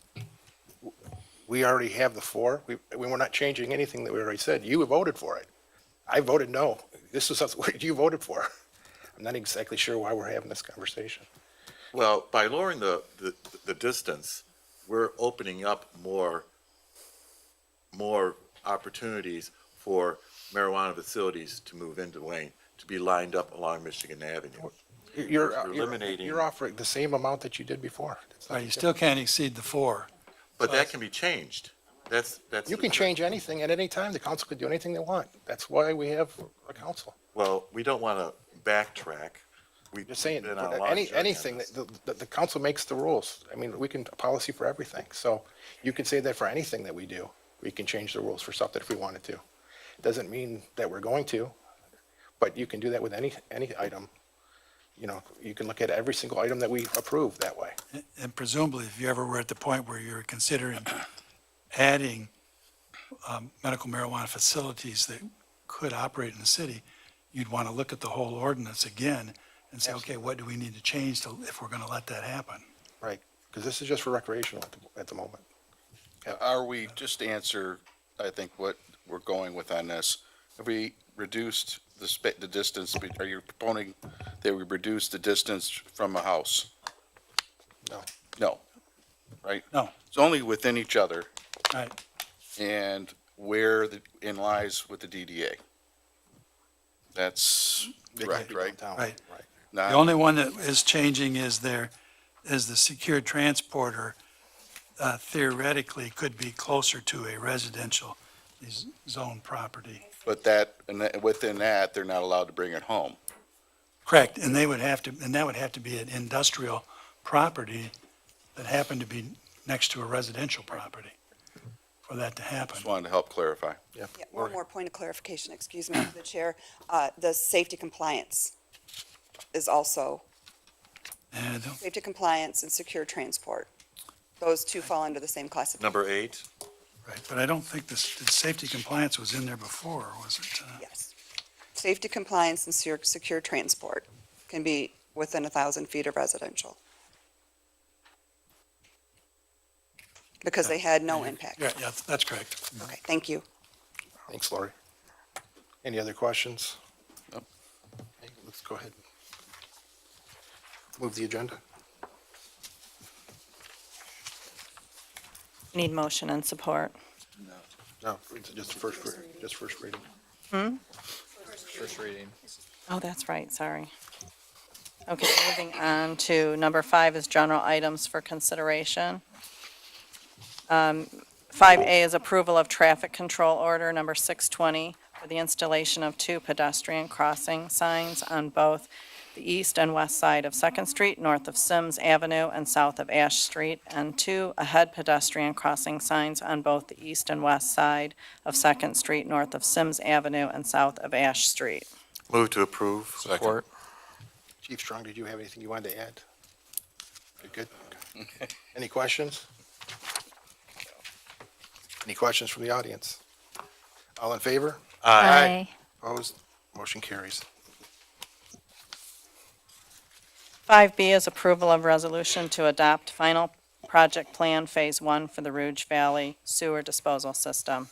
We already have the 4. We were not changing anything that we already said. You voted for it. I voted no. This is what you voted for. I'm not exactly sure why we're having this conversation. Well, by lowering the distance, we're opening up more opportunities for marijuana facilities to move into Wayne, to be lined up along Michigan Avenue. You're eliminating- You're offering the same amount that you did before. That's not You still can't exceed the 4. But that can be changed. That's. You can change anything at any time. The council could do anything they want. That's why we have a council. Well, we don't want to backtrack. We've Just saying, been on a long journey on anything, this. the council makes the rules. I mean, we can, policy for everything. So you can say that for anything that we do. We can change the rules for something if we wanted to. Doesn't mean that we're going to, but you can do that with any item. You know, you can look at every single item that we approve that way. And presumably, if you ever were at the point where you're considering adding medical marijuana facilities that could operate in the city, you'd want to look at the whole ordinance again and say, okay, what do we need to change if we're going to let that happen? Right, because this is just for recreational at the moment. Are we, just to answer, I think, what we're going with on this, have we reduced the distance, are you proposing that we reduce the distance from a house? No. No, right? No. It's only within each other Right. and where the, in lies with the DDA. That's They correct, can't be right? downtown. Right. Right. The Not, only one that is changing is the secured transporter theoretically could be closer to a residential zone property. but within that, they're not allowed to bring it home. Correct, and that would have to be an industrial property that happened to be next to a residential property for that to happen. Just wanted to help clarify. Yeah, one more point of clarification, excuse me, to the chair. The safety compliance is also, And safety compliance and secure transport. Those two fall under the same classification. Number 8. Right, but I don't think the safety compliance was in there before, was it? Yes. Safety compliance and secure transport can be within 1,000 feet of residential. Because they had no impact. Yeah, that's correct. Okay, thank you. Thanks, Lori. Any other questions? No. Okay, let's go ahead. Move the agenda. Need motion and support. No, it's just first reading. First reading. Oh, that's right, sorry. Okay, moving on to number 5 is general items for consideration. 5A is approval of traffic control order number 620 for the installation of 2 pedestrian crossing signs on both the east and west side of Second Street, north of Sims Avenue and south of Ash Street, and 2 ahead pedestrian crossing signs on both the east and west side of Second Street, north of Sims Avenue and south of Ash Street. Move to approve. Support. Chief Strong, did you have anything you wanted to add? Good? Okay. Any questions? Any questions from the audience? All in favor? Aye. Opposed? Motion carries. 5B is approval of resolution to adopt final project plan Phase 1 for the Rouge Valley Sewer Disposal System.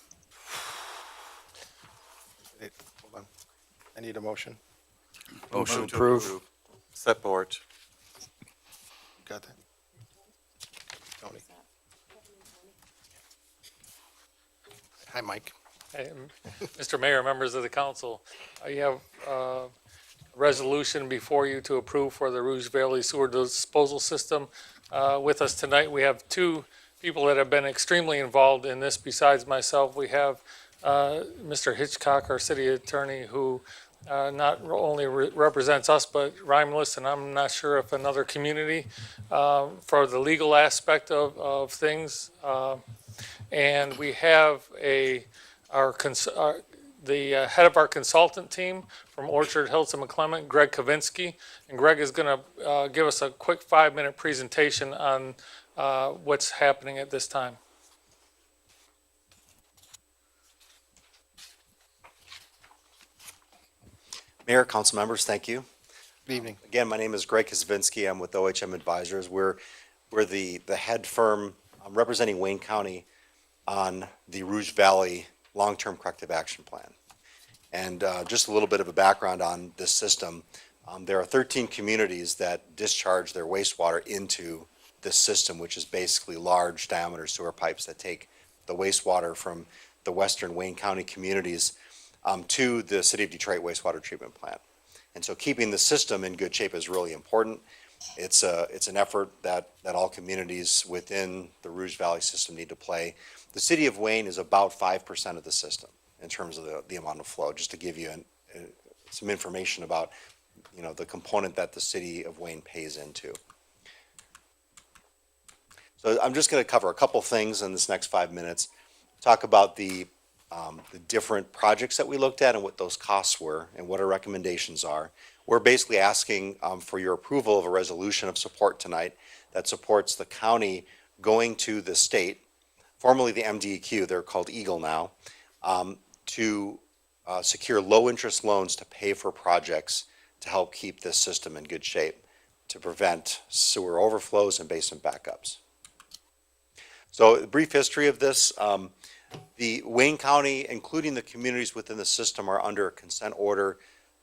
Hold on. I need a motion. Motion to approve. Support. Got that? Tony? Hi, Mike. Mr. Mayor, members of the council, I have a resolution before you to approve for the Rouge Valley Sewer Disposal System. With us tonight, we have 2 people that have been extremely involved in this besides myself. We have Mr. Hitchcock, our city attorney, who not only represents us, but Rhimeless, and I'm not sure if another community, for the legal aspect of things. And we have the head of our consultant team from Orchard Hills and McClement, Greg Kavinsky. And Greg is going to give us a quick 5-minute presentation on what's happening at this time. Mayor, council members, thank you. Good evening. Again, my name is Greg Kaczynski. I'm with OHM Advisors. We're the head firm representing Wayne County on the Rouge Valley Long-Term Corrective Action Plan. And just a little bit of a background on this system. There are 13 communities that discharge their wastewater into this system, which is basically large diameter sewer pipes that take the wastewater from the western Wayne County communities to the City of Detroit wastewater treatment plant. And so keeping the system in good shape is really important. It's an effort that all communities within the Rouge Valley system need to play. The city of Wayne is about 5% of the system in terms of the amount of flow, just to give you some information about, the component that the city of Wayne pays into. So I'm just going to cover a couple things in this next 5 minutes, talk about the different projects that we looked at and what those costs were and what our recommendations are. We're basically asking for your approval of a resolution of support tonight that supports the county going to the state, formerly the MDEQ, they're called EAGLE now, to secure low-interest loans to pay for projects to help keep this system in good shape, to prevent sewer overflows and basement backups. So a brief history of this. The Wayne County, including the communities within the system, are under a consent order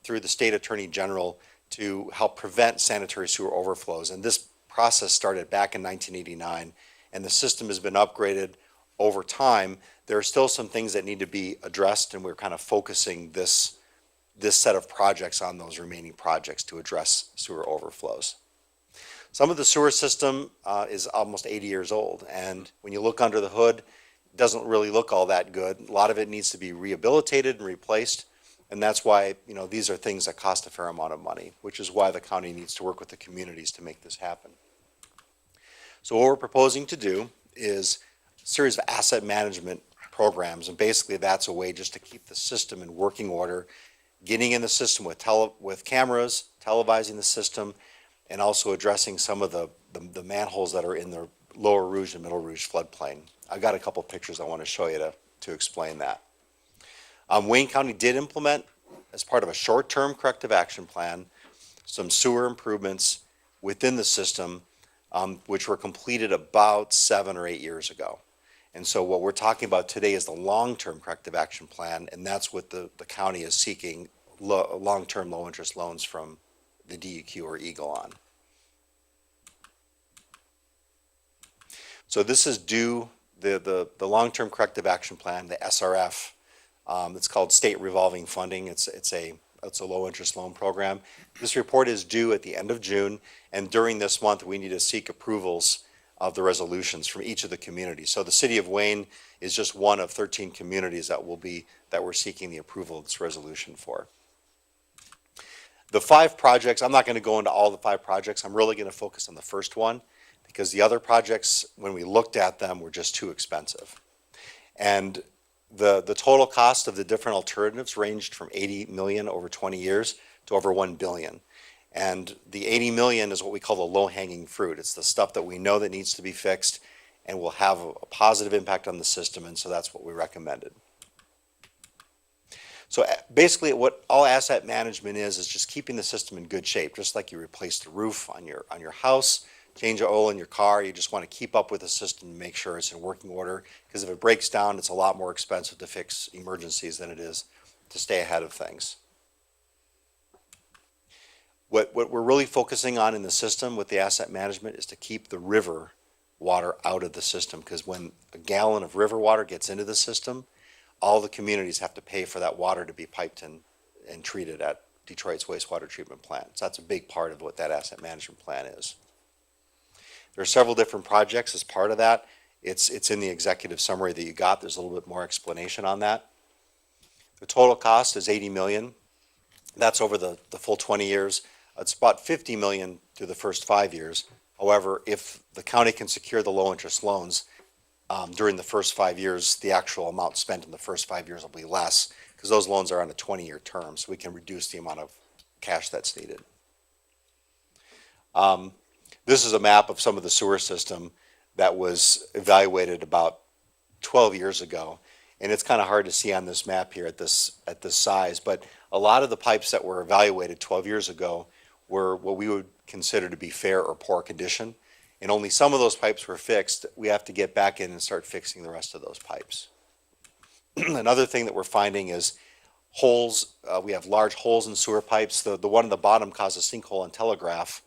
through the state attorney general to help prevent sanitary sewer overflows. And this process started back in 1989, and the system has been upgraded over time. There are still some things that need to be addressed, and we're kind of focusing this set of projects on those remaining projects to address sewer overflows. Some of the sewer system is almost 80 years old, and when you look under the hood, it doesn't really look all that good. A lot of it needs to be rehabilitated and replaced, and that's why, you know, these are things that cost a fair amount of money, which is why the county needs to work with the communities to make this happen. So what we're proposing to do is a series of asset management programs, and basically that's a way just to keep the system in working order, getting in the system with cameras, televising the system, and also addressing some of the manholes that are in the lower Rouge and middle Rouge floodplain. I've got a couple pictures I want to show you to explain that. Wayne County did implement, as part of a short-term corrective action plan, some sewer improvements within the system, which were completed about 7 or 8 years ago. And so what we're talking about today is the long-term corrective action plan, and that's what the county is seeking long-term low-interest loans from the DEQ or Eagle on. So this is due, the long-term corrective action plan, the SRF, it's called State Revolving Funding. It's a low-interest loan program. This report is due at the end of June, and during this month, we need to seek approvals of the resolutions from each of the communities. So the city of Wayne is just one of 13 communities that we're seeking the approval of this resolution for. The 5 projects, I'm not going to go into all the 5 projects. I'm really going to focus on the first one because the other projects, when we looked at them, were just too expensive. And the total cost of the different alternatives ranged from 80 million over 20 years to over 1 billion. And the 80 million is what we call the low-hanging fruit. It's the stuff that we know that needs to be fixed and will have a positive impact on the system, and so that's what we recommended. So basically what all asset management is just keeping the system in good shape, just like you replace the roof on your house, change the oil in your car. You just want to keep up with the system and make sure it's in working order, because if it breaks down, it's a lot more expensive to fix emergencies than it is to stay ahead of things. What we're really focusing on in the system with the asset management is to keep the river water out of the system, because when a gallon of river water gets into the system, all the communities have to pay for that water to be piped and treated at Detroit's wastewater treatment plant. So that's a big part of what that asset management plan is. There are several different projects as part of that. It's in the executive summary that you got. There's a little bit more explanation on that. The total cost is 80 million. That's over the full 20 years. It's about 50 million through the first 5 years. However, if the county can secure the low interest loans during the first 5 years, the actual amount spent in the first 5 years will be less, because those loans are on a 20-year term, so we can reduce the amount of cash that's needed. This is a map of some of the sewer system that was evaluated about 12 years ago. And it's kind of hard to see on this map here at this size, but a lot of the pipes that were evaluated 12 years ago were what we would consider to be fair or poor condition. And only some of those pipes were fixed. We have to get back in and start fixing the rest of those pipes. Another thing that we're finding is holes. We have large holes in sewer pipes. The one on the bottom caused a sinkhole in Telegraph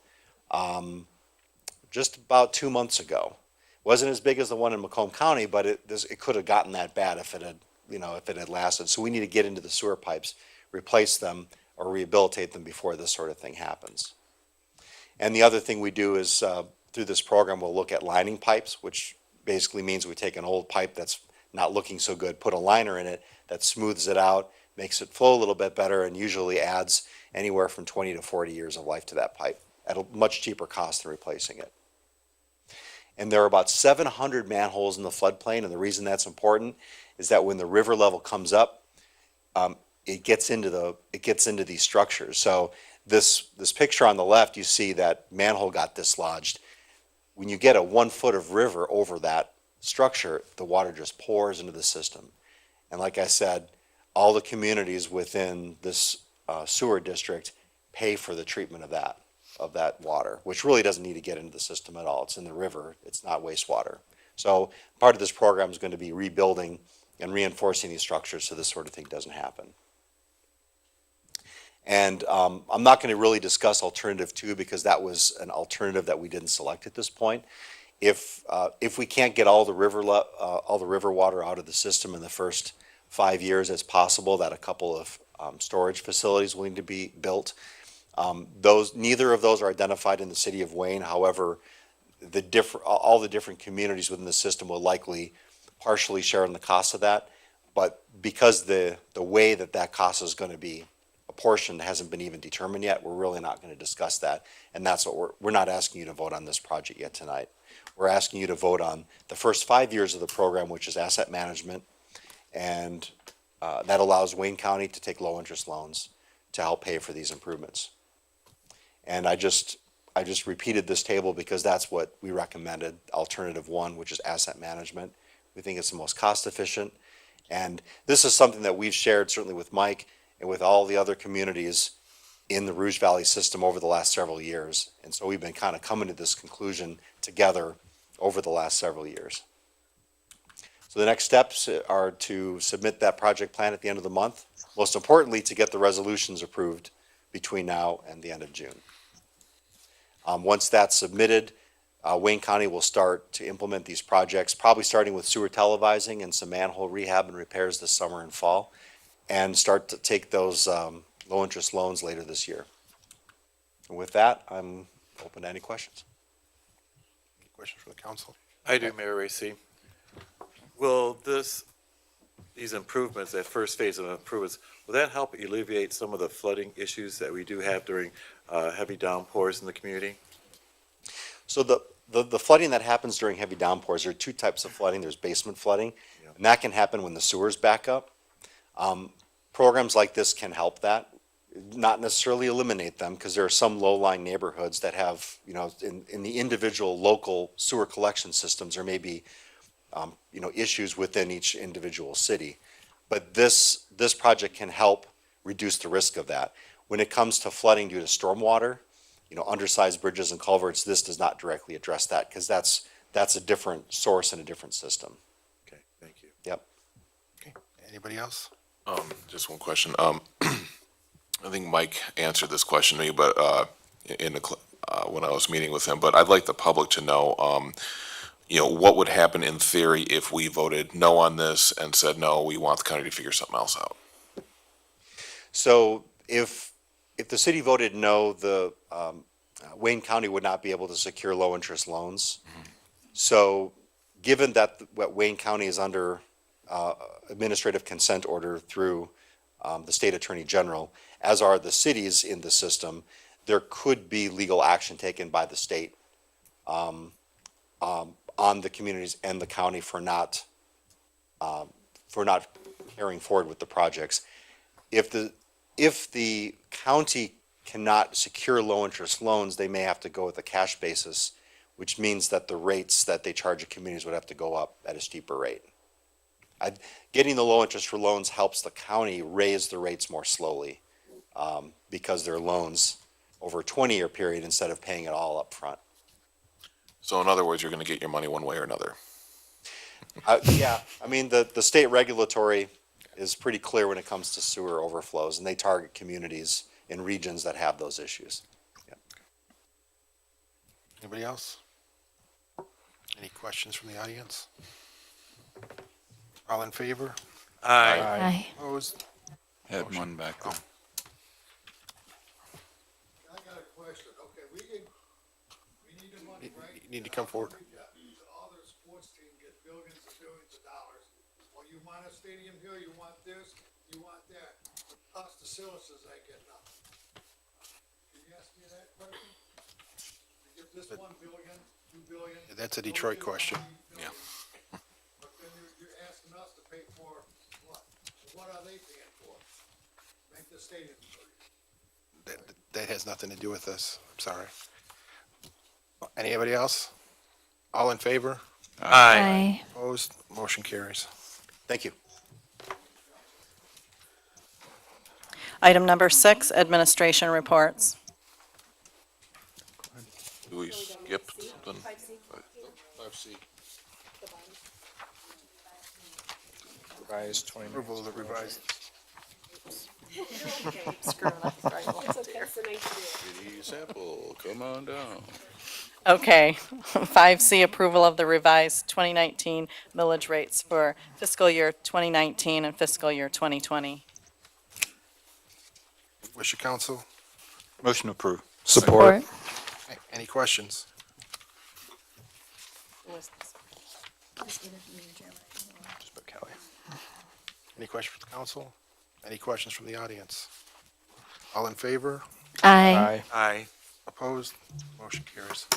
just about 2 months ago. Wasn't as big as the one in Macomb County, but it could have gotten that bad if it had lasted. So we need to get into the sewer pipes, replace them, or rehabilitate them before this sort of thing happens. And the other thing we do is through this program, we'll look at lining pipes, which basically means we take an old pipe that's not looking so good, put a liner in it that smooths it out, makes it flow a little bit better, and usually adds anywhere from 20 to 40 years of life to that pipe at a much cheaper cost than replacing it. And there are about 700 manholes in the floodplain, and the reason that's important is that when the river level comes up, it gets into these structures. So this picture on the left, you see that manhole got dislodged. When you get a 1 foot of river over that structure, the water just pours into the system. And like I said, all the communities within this sewer district pay for the treatment of that water, which really doesn't need to get into the system at all. It's in the river, it's not wastewater. So part of this program is going to be rebuilding and reinforcing these structures so this sort of thing doesn't happen. And I'm not going to really discuss alternative two because that was an alternative that we didn't select at this point. If we can't get all the river water out of the system in the first 5 years, it's possible that a couple of storage facilities will need to be built. Neither of those are identified in the city of Wayne. However, all the different communities within the system will likely partially share in the cost of that. But because the way that cost is going to be apportioned hasn't been even determined yet, we're really not going to discuss that. And that's what we're not asking you to vote on this project yet tonight. We're asking you to vote on the first 5 years of the program, which is asset management. And that allows Wayne County to take low interest loans to help pay for these improvements. And I just repeated this table because that's what we recommended, alternative one, which is asset management. We think it's the most cost efficient. And this is something that we've shared certainly with Mike and with all the other communities in the Rouge Valley system over the last several years. And so we've been kind of coming to this conclusion together over the last several years. So the next steps are to submit that project plan at the end of the month. Most importantly, to get the resolutions approved between now and the end of June. Once that's submitted, Wayne County will start to implement these projects, probably starting with sewer televising and some manhole rehab and repairs this summer and fall, and start to take those low-interest loans later this year. And with that, I'm open to any questions. Any questions from the council? I do, Mayor Racy. Will these improvements, that first phase of improvements, will that help alleviate some of the flooding issues that we do have during heavy downpours in the community? So the flooding that happens during heavy downpours, there are two types of flooding. There's basement flooding, and that can happen when the sewers back up. Programs like this can help that, not necessarily eliminate them, because there are some low-lying neighborhoods that have, in the individual local sewer collection systems, there may be, issues within each individual city. But this project can help reduce the risk of that. When it comes to flooding due to stormwater, undersized bridges and culverts, this does not directly address that, because that's a different source and a different system. Okay, thank you. Yep. Okay, anybody else? Just one question. I think Mike answered this question to me, but when I was meeting with him, but I'd like the public to know, what would happen in theory if we voted no on this and said, no, we want the county to figure something else out? So if the city voted no, the Wayne County would not be able to secure low-interest loans. So given that what Wayne County is under administrative consent order through the state attorney general, as are the cities in the system, there could be legal action taken by the state on the communities and the county for not carrying forward with the projects. If the county cannot secure low-interest loans, they may have to go with a cash basis, which means that the rates that they charge the communities would have to go up at a steeper rate. Getting the low-interest for loans helps the county raise the rates more slowly because they're loans over a 20-year period instead of paying it all up front. So in other words, you're going to get your money one way or another. Yeah, I mean, the state regulatory is pretty clear when it comes to sewer overflows, and they target communities in regions that have those issues. Yeah. Anybody else? Any questions from the audience? All in favor? Aye. Opposed? Had one back there. I got a question. Okay, we need the money, right? You need to come forward. All the sports team get billions and billions of dollars. Well, you want a stadium here, you want this, you want that. Us, the citizens, ain't getting nothing. Can you ask me that question? You give this 1 billion, 2 billion. That's a Detroit question. Yeah. But then you're asking us to pay for what? What are they paying for? Make the stadium free. That has nothing to do with this. I'm sorry. Anybody else? All in favor? Aye. Opposed? Motion carries. Thank you. Item number 6, administration reports. Do we skip something? 5C. Revised 20. Approval of the revised. Kitty Sample, come on down. Okay, 5C, approval of the revised 2019 millage rates for fiscal year 2019 and fiscal year 2020. Wish of council? Motion approved. Support. Okay, any questions? Just put Kelly. Any questions from the council? Any questions from the audience? All in favor? Aye. Aye. Opposed? Motion carries.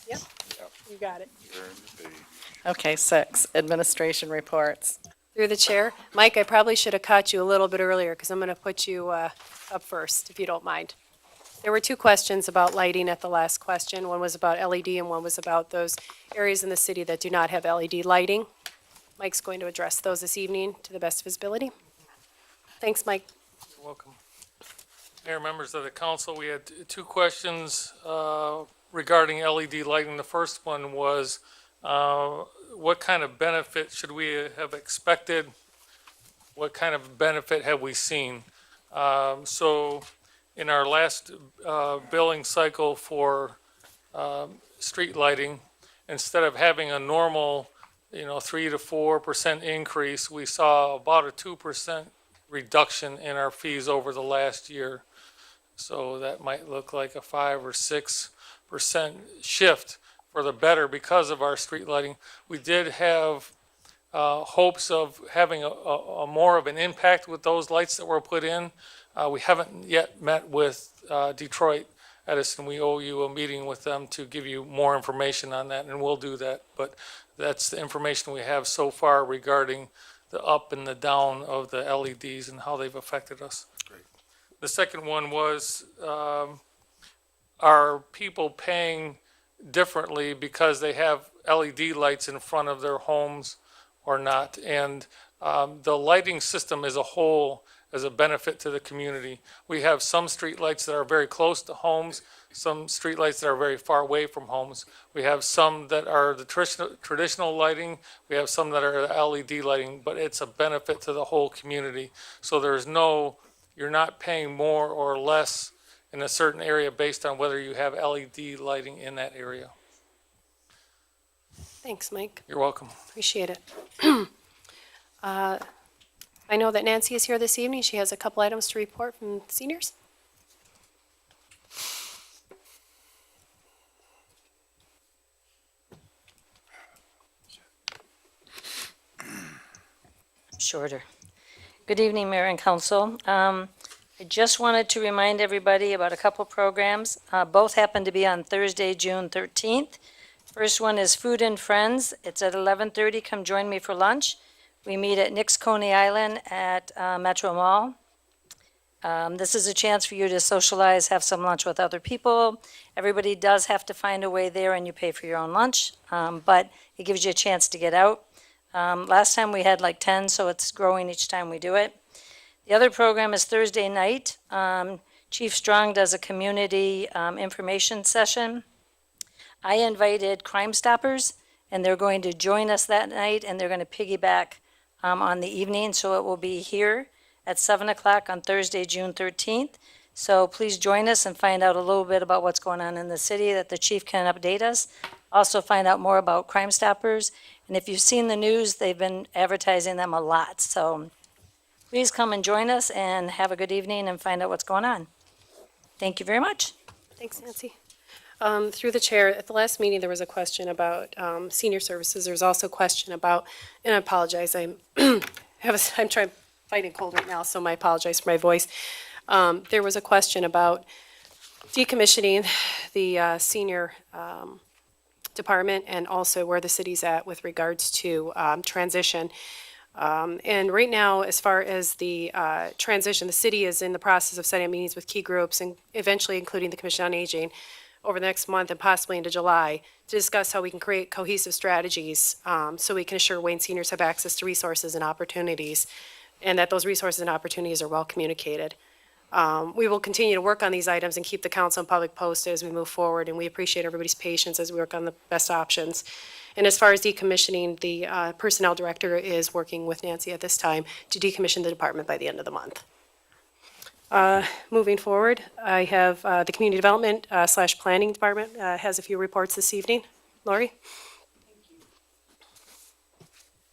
Yep, you got it. Turn the page. Okay, 6, administration reports. Through the chair. Mike, I probably should have caught you a little bit earlier because I'm going to put you up first, if you don't mind. There were two questions about lighting at the last question. One was about LED and one was about those areas in the city that do not have LED lighting. Mike's going to address those this evening to the best of his ability. Thanks, Mike. You're welcome. Mayor, members of the council, we had two questions regarding LED lighting. The first one was, what kind of benefit should we have expected? What kind of benefit have we seen? So in our last billing cycle for street lighting, instead of having a normal 3 to 4% increase, we saw about a 2% reduction in our fees over the last year. So that might look like a 5 or 6% shift for the better because of our street lighting. We did have hopes of having a more of an impact with those lights that were put in. We haven't yet met with Detroit Edison. We owe you a meeting with them to give you more information on that, and we'll do that. But that's the information we have so far regarding the up and the down of the LEDs and how they've affected us. Great. The second one was, are people paying differently because they have LED lights in front of their homes or not? And the lighting system as a whole is a benefit to the community. We have some streetlights that are very close to homes, some streetlights that are very far away from homes. We have some that are the traditional lighting. We have some that are LED lighting, but it's a benefit to the whole community. So you're not paying more or less in a certain area based on whether you have LED lighting in that area. Thanks, Mike. You're welcome. Appreciate it. I know that Nancy is here this evening. She has a couple items to report from seniors. Shorter. Good evening, Mayor and Council. I just wanted to remind everybody about a couple programs. Both happen to be on Thursday, June 13th. First one is Food and Friends. It's at 11:30. Come join me for lunch. We meet at Nick's Coney Island at Metro Mall. This is a chance for you to socialize, have some lunch with other people. Everybody does have to find a way there, and you pay for your own lunch, but it gives you a chance to get out. Last time we had like 10, so it's growing each time we do it. The other program is Thursday night. Chief Strong does a community information session. I invited Crime Stoppers, and they're going to join us that night, and they're going to piggyback on the evening, so it will be here at 7 o'clock on Thursday, June 13th. So please join us and find out a little bit about what's going on in the city, that the chief can update us. Also find out more about Crime Stoppers. And if you've seen the news, they've been advertising them a lot. So please come and join us and have a good evening and find out what's going on. Thank you very much. Thanks, Nancy. Through the chair, at the last meeting, there was a question about senior services. There was also a question about, and I apologize, I'm fighting cold right now, so I apologize for my voice. There was a question about decommissioning the senior department and also where the city's at with regards to transition. And right now, as far as the transition, the city is in the process of setting up meetings with key groups and eventually including the Commission on Aging over the next month and possibly into July to discuss how we can create cohesive strategies so we can assure Wayne seniors have access to resources and opportunities and that those resources and opportunities are well communicated. We will continue to work on these items and keep the council and public posted as we move forward, and we appreciate everybody's patience as we work on the best options. And as far as decommissioning, the Personnel Director is working with Nancy at this time to decommission the department by the end of the month. Moving forward, I have the Community Development / Planning Department has a few reports this evening. Lori?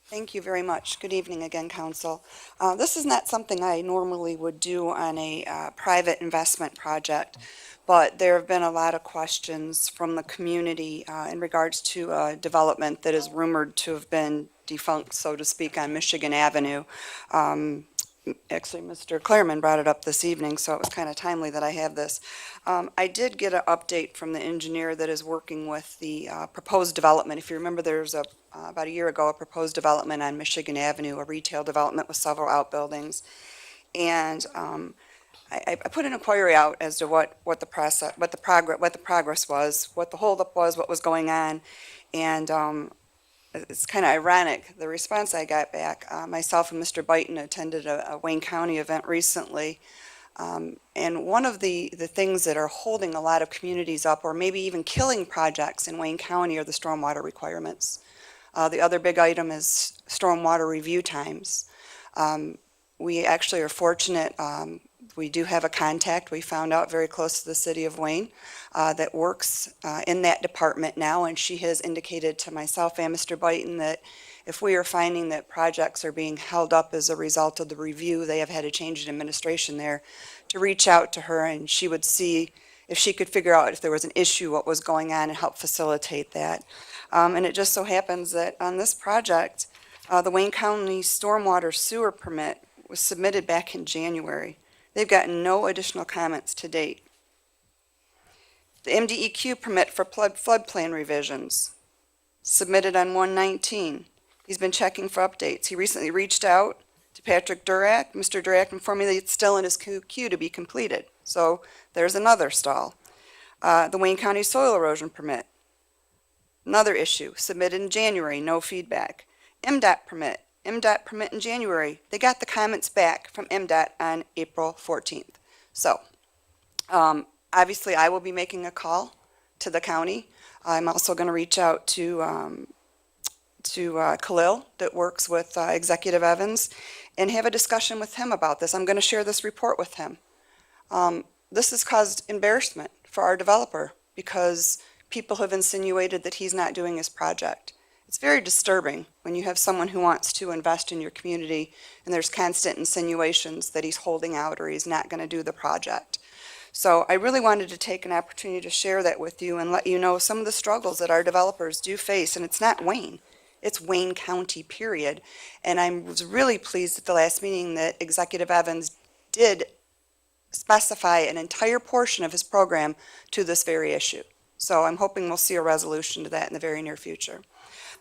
Thank you very much. Good evening again, Council. This is not something I normally would do on a private investment project, but there have been a lot of questions from the community in regards to a development that is rumored to have been defunct, so to speak, on Michigan Avenue. Actually, Mr. Clareman brought it up this evening, so it was kind of timely that I have this. I did get an update from the engineer that is working with the proposed development. If you remember, there's about a year ago, a proposed development on Michigan Avenue, a retail development with several outbuildings. And I put an inquiry out as to what the progress was, what the holdup was, what was going on, and it's kind of ironic, the response I got back. Myself and Mr. Byton attended a Wayne County event recently, and one of the things that are holding a lot of communities up, or maybe even killing projects in Wayne County, are the stormwater requirements. The other big item is stormwater review times. We actually are fortunate. We do have a contact, we found out, very close to the city of Wayne that works in that department now, and she has indicated to myself and Mr. Byton that if we are finding that projects are being held up as a result of the review, they have had a change in administration there, to reach out to her, and she would see if she could figure out if there was an issue, what was going on, and help facilitate that. And it just so happens that on this project, the Wayne County Stormwater Sewer Permit was submitted back in January. They've gotten no additional comments to date. The MDEQ permit for floodplain revisions, submitted on 1/19. He's been checking for updates. He recently reached out to Patrick Durack. Mr. Durack informed me that it's still in his queue to be completed. So there's another stall. The Wayne County soil erosion permit, another issue, submitted in January, no feedback. MDOT permit in January. They got the comments back from MDOT on April 14th. So, obviously, I will be making a call to the county. I'm also going to reach out to Khalil that works with Executive Evans and have a discussion with him about this. I'm going to share this report with him. This has caused embarrassment for our developer because people have insinuated that he's not doing his project. It's very disturbing when you have someone who wants to invest in your community and there's constant insinuations that he's holding out or he's not going to do the project. So I really wanted to take an opportunity to share that with you and let you know some of the struggles that our developers do face. And it's not Wayne, it's Wayne County, period. And I was really pleased at the last meeting that Executive Evans did specify an entire portion of his program to this very issue. So I'm hoping we'll see a resolution to that in the very near future.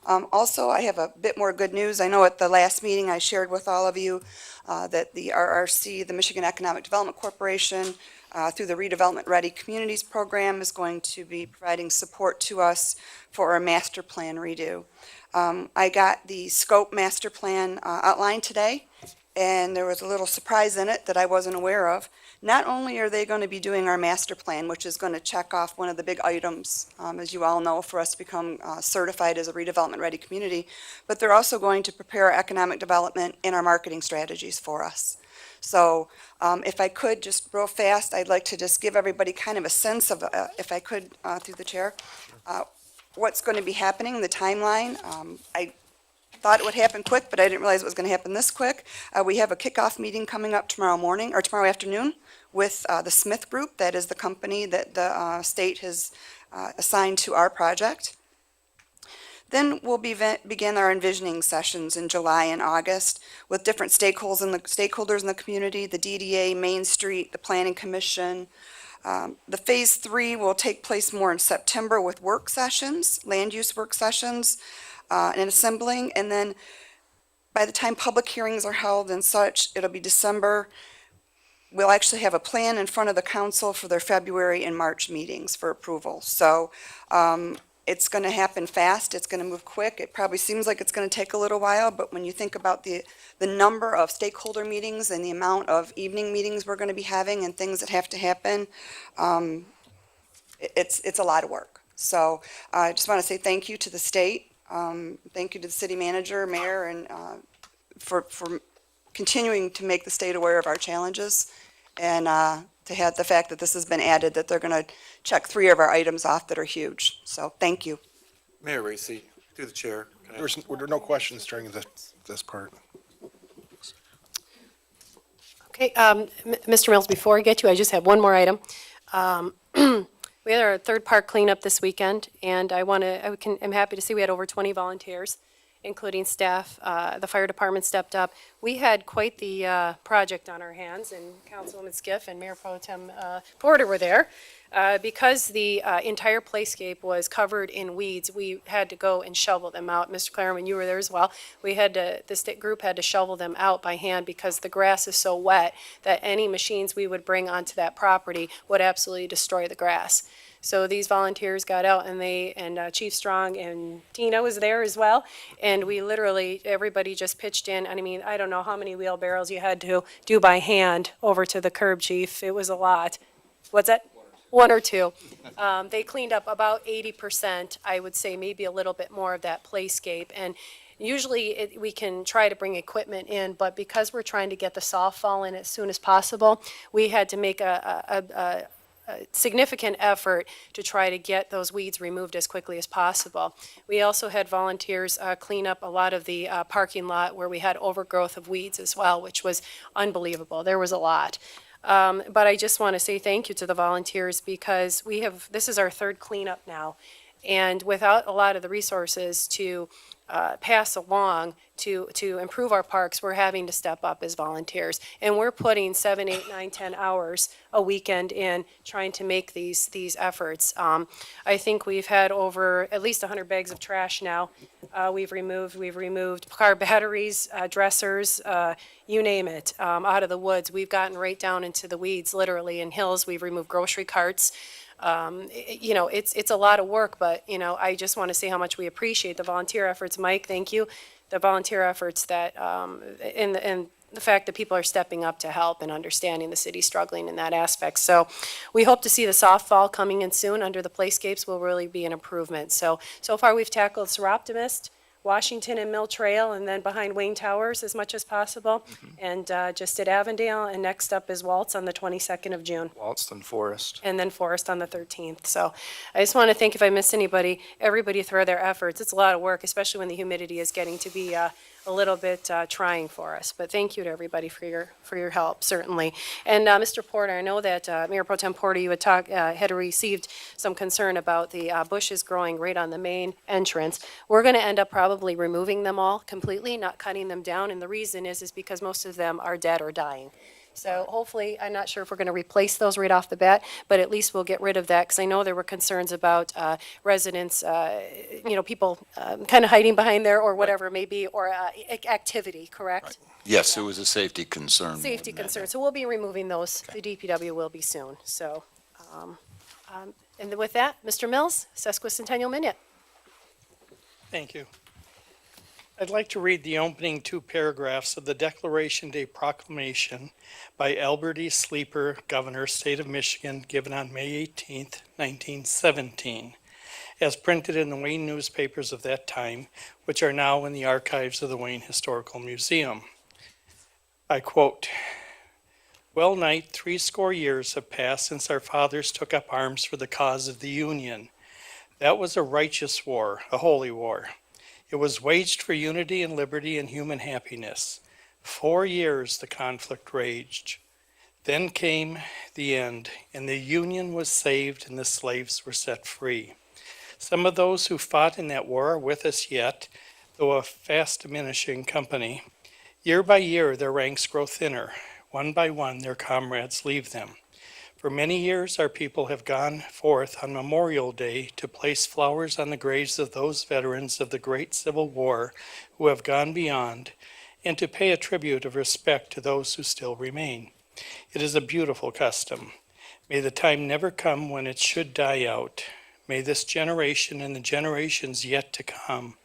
Also, I have a bit more good news. I know at the last meeting I shared with all of you that the RRC, the Michigan Economic Development Corporation, through the Redevelopment Ready Communities Program, is going to be providing support to us for our master plan redo. I got the scope master plan outlined today, and there was a little surprise in it that I wasn't aware of. Not only are they going to be doing our master plan, which is going to check off one of the big items, as you all know, for us to become certified as a redevelopment ready community, but they're also going to prepare our economic development and our marketing strategies for us. So if I could, just real fast, I'd like to just give everybody kind of a sense of, if I could, through the chair, what's going to be happening, the timeline. I thought it would happen quick, but I didn't realize it was going to happen this quick. We have a kickoff meeting coming up tomorrow morning, or tomorrow afternoon, with the Smith Group. That is the company that the state has assigned to our project. Then we'll begin our envisioning sessions in July and August with different stakeholders in the community, the DDA, Main Street, the Planning Commission. The Phase 3 will take place more in September with work sessions, land use work sessions, and assembling. And then by the time public hearings are held and such, it'll be December. We'll actually have a plan in front of the council for their February and March meetings for approval. So it's going to happen fast. It's going to move quick. It probably seems like it's going to take a little while, but when you think about the number of stakeholder meetings and the amount of evening meetings we're going to be having and things that have to happen, it's a lot of work. So I just want to say thank you to the state Thank you to the city manager, mayor, and for continuing to make the state aware of our challenges, and to have the fact that this has been added, that they're going to check 3 of our items off that are huge. So thank you. Mayor Racy, through the chair. There were no questions during this part. Okay, Mr. Mills, before I get to you, I just have one more item. We had our third park cleanup this weekend, and I'm happy to see we had over 20 volunteers, including staff. The fire department stepped up. We had quite the project on our hands, and Councilwoman Skiff and Mayor Pro Tem Porter were there. Because the entire playscape was covered in weeds, we had to go and shovel them out. Mr. Claremont, you were there as well. The state group had to shovel them out by hand because the grass is so wet that any machines we would bring onto that property would absolutely destroy the grass. So these volunteers got out, and Chief Strong and Tina was there as well. And we literally, everybody just pitched in. And I mean, I don't know how many wheelbarrows you had to do by hand over to the curb, Chief. It was a lot. What's that? 1 or 2. They cleaned up about 80%, I would say maybe a little bit more of that playscape. And usually we can try to bring equipment in, but because we're trying to get the softball in as soon as possible, we had to make a significant effort to try to get those weeds removed as quickly as possible. We also had volunteers clean up a lot of the parking lot where we had overgrowth of weeds as well, which was unbelievable. There was a lot. But I just want to say thank you to the volunteers because this is our third cleanup now. And without a lot of the resources to pass along to improve our parks, we're having to step up as volunteers. And we're putting 7, 8, 9, 10 hours a weekend in trying to make these efforts. I think we've had over at least 100 bags of trash now. We've removed car batteries, dressers, you name it, out of the woods. We've gotten right down into the weeds, literally in hills. We've removed grocery carts. It's a lot of work, but, I just want to say how much we appreciate the volunteer efforts. Mike, thank you. The volunteer efforts that, and the fact that people are stepping up to help and understanding the city struggling in that aspect. So we hope to see the softball coming in soon under the playscapes will really be an improvement. So far we've tackled Seroptimist, Washington and Mill Trail, and then behind Wayne Towers as much as possible. And just at Avondale, and next up is Waltz on the 22nd of June. Waltz and Forest. And then Forest on the 13th. So I just want to thank, if I miss anybody, everybody through their efforts. It's a lot of work, especially when the humidity is getting to be a little bit trying for us. But thank you to everybody for your help, certainly. And Mr. Porter, I know that Mayor Pro Tem Porter, you had received some concern about the bushes growing right on the main entrance. We're going to end up probably removing them all completely, not cutting them down. And the reason is because most of them are dead or dying. So hopefully, I'm not sure if we're going to replace those right off the bat, but at least we'll get rid of that, because I know there were concerns about residents, people kind of hiding behind there or whatever it may be, or activity, correct? Yes, it was a safety concern. Safety concern. So we'll be removing those. The DPW will be soon. So, and then with that, Mr. Mills, Sesquicentennial Minute. Thank you. I'd like to read the opening 2 paragraphs of the Declaration Day Proclamation by Albert E. Sleeper, Governor, State of Michigan, given on May 18th, 1917, as printed in the Wayne newspapers of that time, which are now in the archives of the Wayne Historical Museum. I quote, "Well nigh 80 years have passed since our fathers took up arms for the cause of the Union. That was a righteous war, a holy war. It was waged for unity and liberty and human happiness. 4 years the conflict raged. Then came the end, and the Union was saved and the slaves were set free. Some of those who fought in that war are with us yet, though a fast diminishing company. Year by year their ranks grow thinner. One by one their comrades leave them. For many years our people have gone forth on Memorial Day to place flowers on the graves of those veterans of the great Civil War who have gone beyond, and to pay a tribute of respect to those who still remain. It is a beautiful custom. May the time never come when it should die out. May this generation and the generations yet to come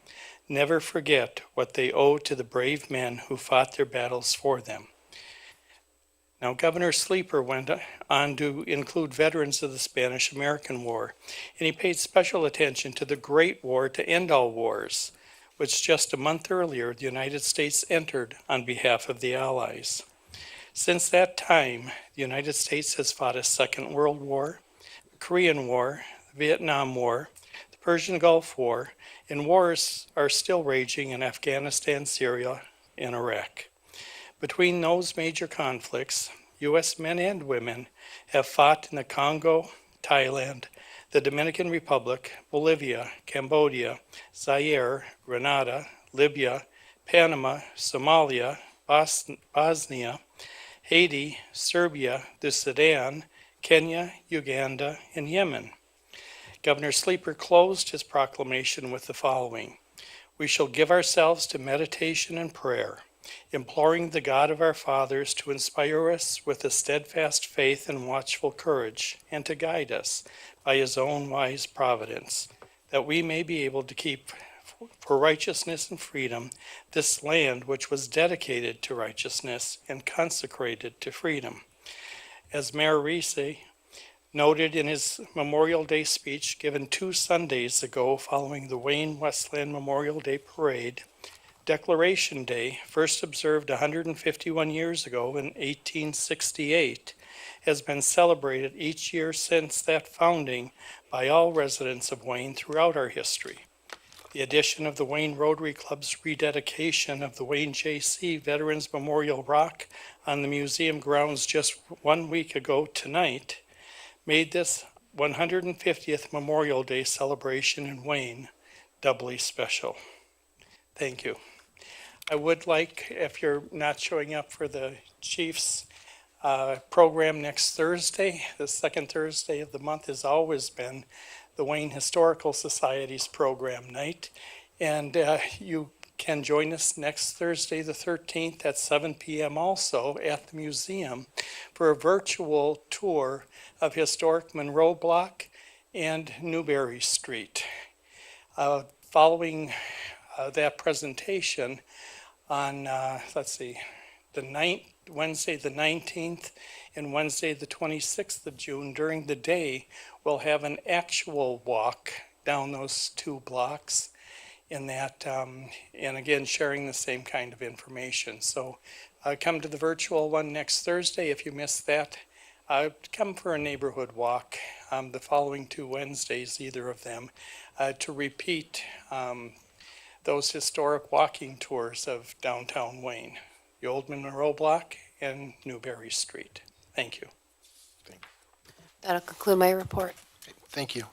never forget what they owe to the brave men who fought their battles for them. Now, Governor Sleeper went on to include veterans of the Spanish-American War, and he paid special attention to the Great War to end all wars, which just a month earlier the United States entered on behalf of the Allies. Since that time, the United States has fought a Second World War, the Korean War, the Vietnam War, the Persian Gulf War, and wars are still raging in Afghanistan, Syria, and Iraq. Between those major conflicts, U.S. men and women have fought in the Congo, Thailand, the Dominican Republic, Bolivia, Cambodia, Zaire, Grenada, Libya, Panama, Somalia, Bosnia, Haiti, Serbia, the Sudan, Kenya, Uganda, and Yemen. Governor Sleeper closed his proclamation with the following: "We shall give ourselves to meditation and prayer, imploring the God of our fathers to inspire us with a steadfast faith and watchful courage, and to guide us by his own wise providence, that we may be able to keep for righteousness and freedom this land which was dedicated to righteousness and consecrated to freedom." As Mayor Reese noted in his Memorial Day speech given 2 Sundays ago following the Wayne Westland Memorial Day Parade, Declaration Day, first observed 151 years ago in 1868, has been celebrated each year since that founding by all residents of Wayne throughout our history. The addition of the Wayne Rotary Club's rededication of the Wayne J.C. Veterans Memorial Rock on the museum grounds just 1 week ago tonight made this 150th Memorial Day celebration in Wayne doubly special. Thank you. I would like, if you're not showing up for the Chiefs program next Thursday, the second Thursday of the month has always been the Wayne Historical Society's program night. And you can join us next Thursday, the 13th at 7 p.m. also at the museum for a virtual tour of historic Monroe Block and Newberry Street. Following that presentation on, Wednesday the 19th and Wednesday the 26th of June, during the day, we'll have an actual walk down those 2 blocks in that, and again, sharing the same kind of information. So come to the virtual one next Thursday. If you missed that, come for a neighborhood walk the following 2 Wednesdays, either of them, to repeat those historic walking tours of downtown Wayne, the Old Monroe Block and Newberry Street. Thank you. That'll conclude my report. Thank you.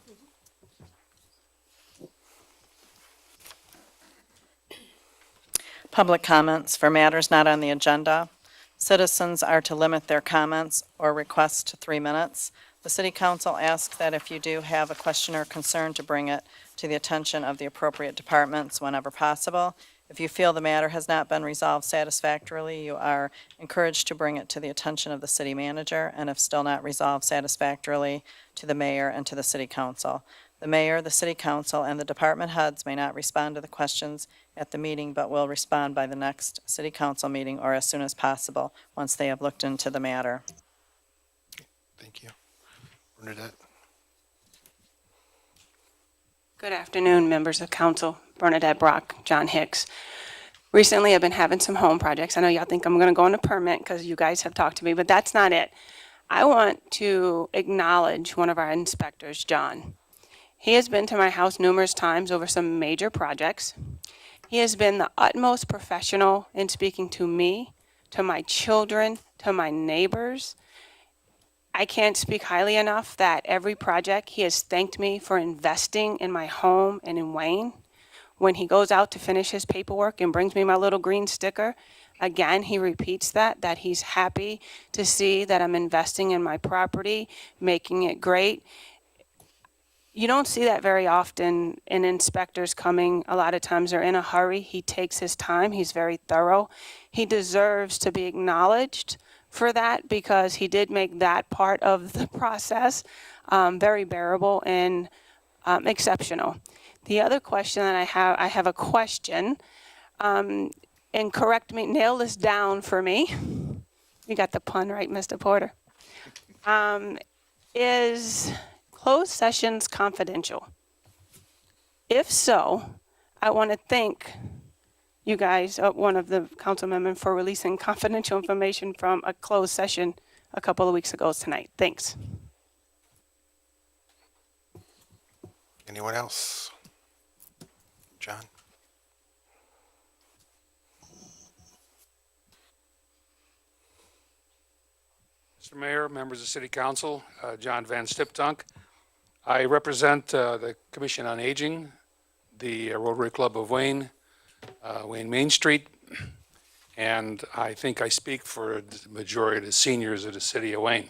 Public comments for matters not on the agenda. Citizens are to limit their comments or requests to 3 minutes. The City Council asks that if you do have a question or concern, to bring it to the attention of the appropriate departments whenever possible. If you feel the matter has not been resolved satisfactorily, you are encouraged to bring it to the attention of the city manager, and if still not resolved satisfactorily, to the mayor and to the City Council. The mayor, the City Council, and the department heads may not respond to the questions at the meeting, but will respond by the next City Council meeting or as soon as possible, once they have looked into the matter. Thank you. Bernadette? Good afternoon, members of council. Bernadette Brock, John Hicks. Recently, I've been having some home projects. I know y'all think I'm going to go on a permit because you guys have talked to me, but that's not it. I want to acknowledge one of our inspectors, John. He has been to my house numerous times over some major projects. He has been the utmost professional in speaking to me, to my children, to my neighbors. I can't speak highly enough that every project he has thanked me for investing in my home and in Wayne. When he goes out to finish his paperwork and brings me my little green sticker, again, he repeats that he's happy to see that I'm investing in my property, making it great. You don't see that very often in inspectors coming. A lot of times they're in a hurry. He takes his time. He's very thorough. He deserves to be acknowledged for that because he did make that part of the process very bearable and exceptional. The other question that I have a question, and correct me, nail this down for me. You got the pun right, Mr. Porter. Is closed sessions confidential? If so, I want to thank you guys, one of the council members, for releasing confidential information from a closed session a couple of weeks ago tonight. Thanks. Anyone else? John? Mr. Mayor, members of City Council, John Van Stiptunk. I represent the Commission on Aging, the Rotary Club of Wayne, Wayne Main Street, and I think I speak for the majority of the seniors of the city of Wayne.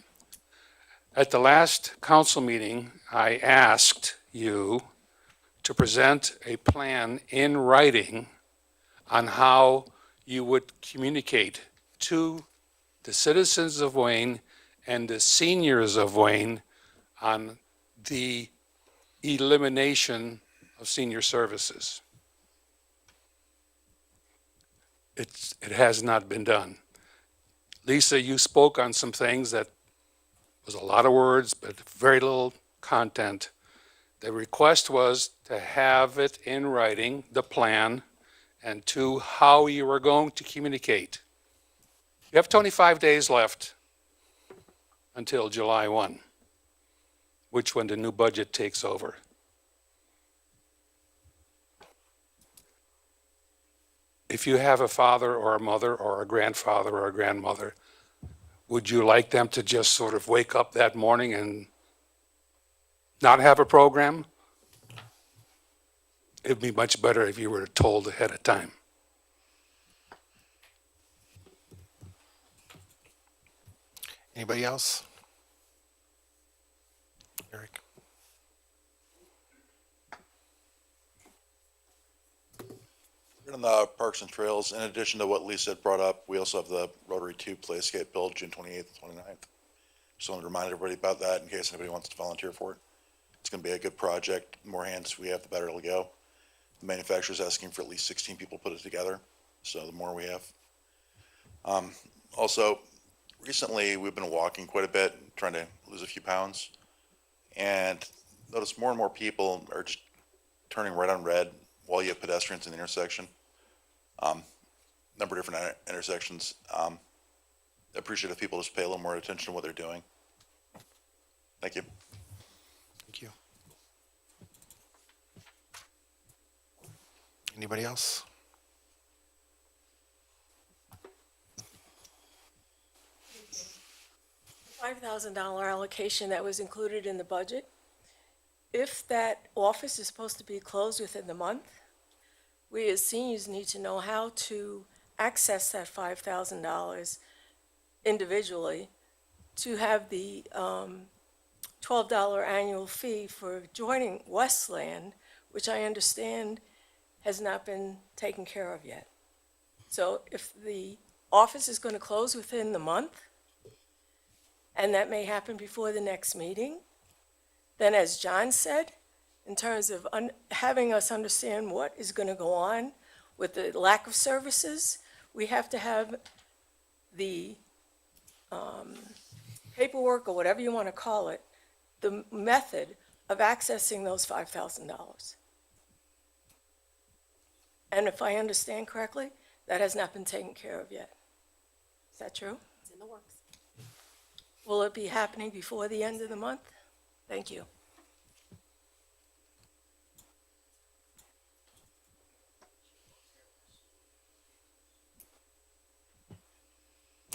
At the last council meeting, I asked you to present a plan in writing on how you would communicate to the citizens of Wayne and the seniors of Wayne on the elimination of senior services. It has not been done. Lisa, you spoke on some things that was a lot of words, but very little content. The request was to have it in writing, the plan, and to how you were going to communicate. You have 25 days left until July 1, which when the new budget takes over. If you have a father or a mother or a grandfather or a grandmother, would you like them to just sort of wake up that morning and not have a program? It'd be much better if you were told ahead of time. Anybody else? Eric? On the Parks and Trails, in addition to what Lisa had brought up, we also have the Rotary 2 Playscape build June 28th and 29th. Just wanted to remind everybody about that in case anybody wants to volunteer for it. It's going to be a good project. The more hands we have, the better it'll go. The manufacturer's asking for at least 16 people to put it together, so the more we have. Also, recently we've been walking quite a bit, trying to lose a few pounds, and notice more and more people are just turning right on red while you have pedestrians in the intersection. Number of different intersections. I appreciate if people just pay a little more attention to what they're doing. Thank you. Thank you. Anybody else? $5,000 allocation that was included in the budget. If that office is supposed to be closed within the month, we as seniors need to know how to access that $5,000 individually to have the $12 annual fee for joining Westland, which I understand has not been taken care of yet. So if the office is going to close within the month, and that may happen before the next meeting, then as John said, in terms of having us understand what is going to go on with the lack of services, we have to have the paperwork, or whatever you want to call it, the method of accessing those $5,000. And if I understand correctly, that has not been taken care of yet. Is that true? It's in the works. Will it be happening before the end of the month? Thank you.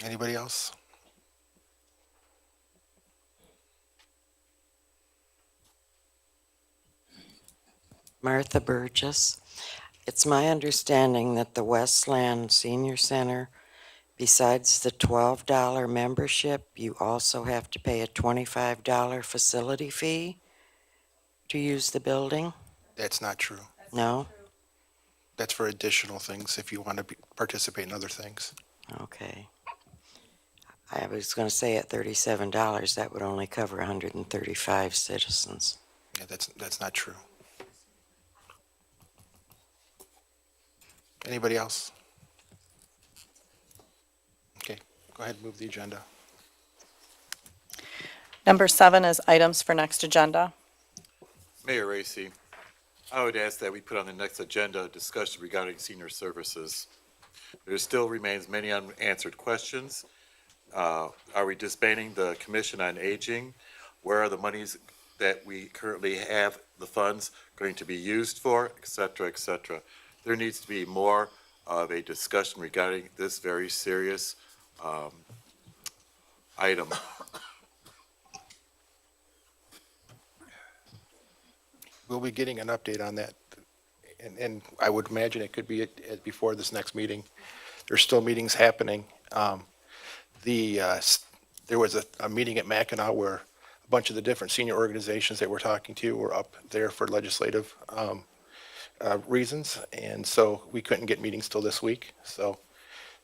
Anybody else? Martha Burgess. It's my understanding that the Westland Senior Center, besides the $12 membership, you also have to pay a $25 facility fee to use the building? That's not true. No? That's for additional things if you want to participate in other things. Okay. I was going to say at $37, that would only cover 135 citizens. Yeah, that's not true. Anybody else? Okay, go Go ahead and move the agenda. Number 7 is items for next agenda. Mayor Racy, I would ask that we put on the next agenda a discussion regarding senior services. There still remains many unanswered questions. Are we disbanding the Commission on Aging? Where are the monies that we currently have, the funds, going to be used for, et cetera, et cetera? There needs to be more of a discussion regarding this very serious item. We'll be getting an update on that, and I would imagine it could be before this next meeting. There's still meetings happening. There was a meeting at Mackinac where a bunch of the different senior organizations that we're talking to were up there for legislative reasons, and so we couldn't get meetings till this week. So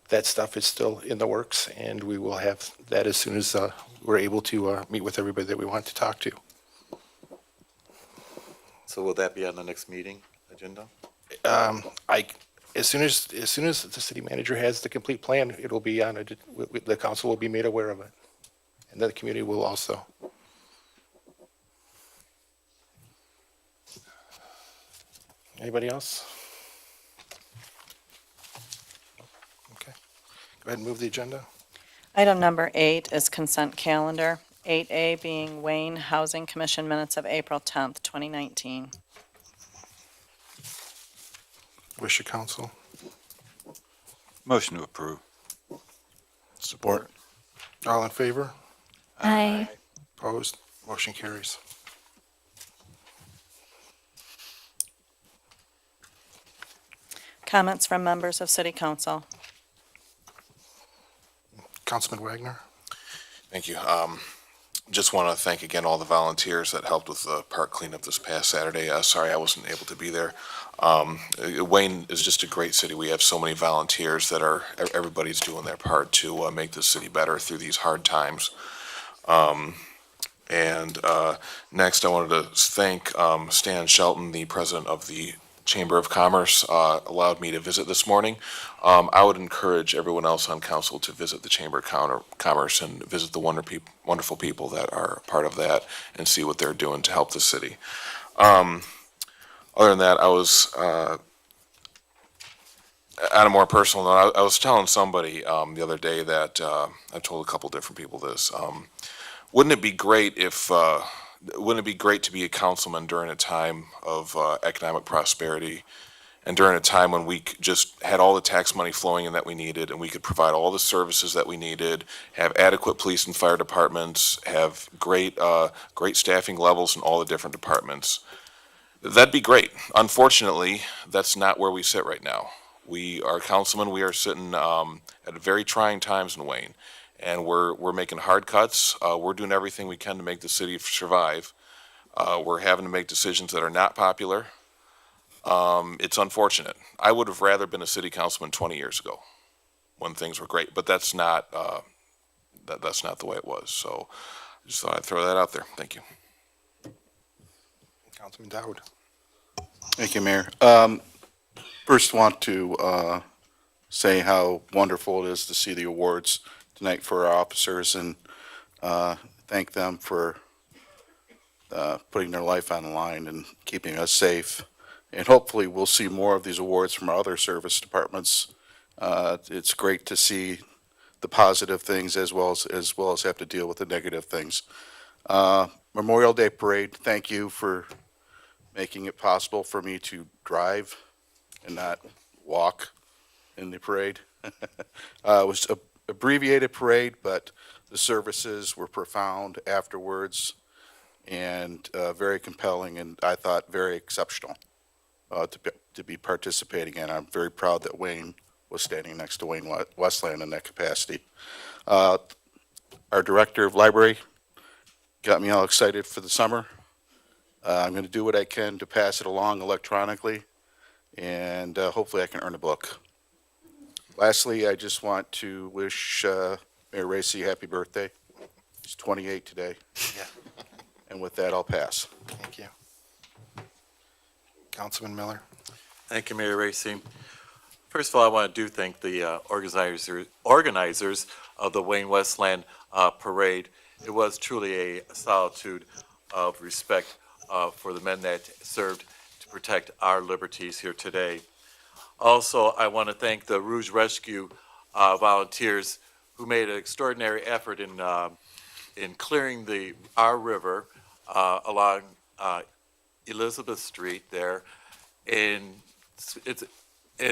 that stuff is still in the works, and we will have that as soon as we're able to meet with everybody that we want to talk to. So will that be on the next meeting agenda? As soon as the city manager has the complete plan, it'll be on, the council will be made aware of it. And then the community will also. Anybody else? Okay. Go ahead and move the agenda. Item number 8 is consent calendar. 8A being Wayne Housing Commission minutes of April 10th, 2019. Wish of council. Motion to approve. Support. All in favor? Aye. Opposed? Motion carries. Comments from members of city council. Councilman Wagner. Thank you. Just want to thank again all the volunteers that helped with the park cleanup this past Saturday. Sorry I wasn't able to be there. Wayne is just a great city. We have so many volunteers that everybody's doing their part to make this city better through these hard times. Next, I wanted to thank Stan Shelton, the president of the Chamber of Commerce, allowed me to visit this morning. I would encourage everyone else on council to visit the Chamber of Commerce and visit the wonderful people that are part of that and see what they're doing to help the city. Other than that, I was, on a more personal note, I was telling somebody the other day that, I told a couple different people this, wouldn't it be great if, wouldn't it be great to be a councilman during a time of economic prosperity and during a time when we just had all the tax money flowing in that we needed and we could provide all the services that we needed, have adequate police and fire departments, have great staffing levels in all the different departments? That'd be great. Unfortunately, that's not where we sit right now. We are councilmen. We are sitting at very trying times in Wayne. And we're making hard cuts. We're doing everything we can to make the city survive. We're having to make decisions that are not popular. It's unfortunate. I would have rather been a city councilman 20 years ago when things were great, but that's not that's not the way it was. So I just thought I'd throw that out there. Thank you. Councilman Dowd. Thank you, Mayor. First want to say how wonderful it is to see the awards tonight for our officers and thank them for putting their life on the line and keeping us safe. And hopefully we'll see more of these awards from our other service departments. It's great to see the positive things as well as have to deal with the negative things. Memorial Day Parade, thank you for making it possible for me to drive and not walk in the parade. It was a abbreviated parade, but the services were profound afterwards and very compelling, and I thought very exceptional to be participating in. I'm very proud that Wayne was standing next to Wayne Westland in that capacity. Our director of library got me all excited for the summer. I'm going to do what I can to pass it along electronically, and hopefully I can earn a book. Lastly, I just want to wish Mayor Racy happy birthday. He's 28 today. Yeah. And with that, I'll pass. Thank you. Councilman Miller. Thank you, Mayor Racy. First of all, I want to thank the organizers of the Wayne Westland Parade. It was truly a solitude of respect for the men that served to protect our liberties here today. Also, I want to thank the Rouge Rescue volunteers who made an extraordinary effort in clearing our river along Elizabeth Street there. And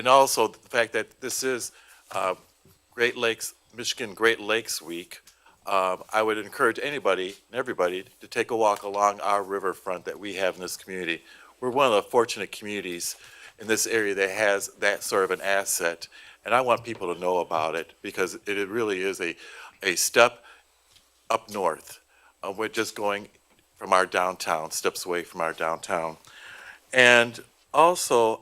also the fact that this is Michigan Great Lakes Week. I would encourage anybody and everybody to take a walk along our riverfront that we have in this community. We're one of the fortunate communities in this area that has that sort of an asset, and I want people to know about it because it really is a step up north. We're just going from our downtown, steps away from our downtown. And also,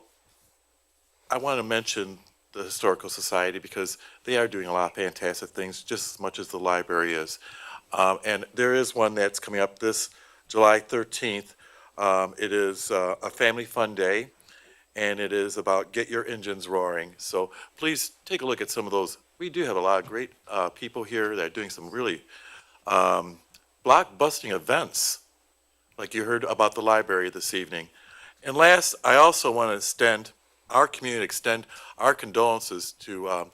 I want to mention the Historical Society because they are doing a lot of fantastic things, just as much as the library is. And there is one that's coming up this July 13th. It is a family fun day, and it is about Get Your Engines Roaring. So please take a look at some of those. We do have a lot of great people here that are doing some really blockbusting events, like you heard about the library this evening. And last, I also want to extend our condolences to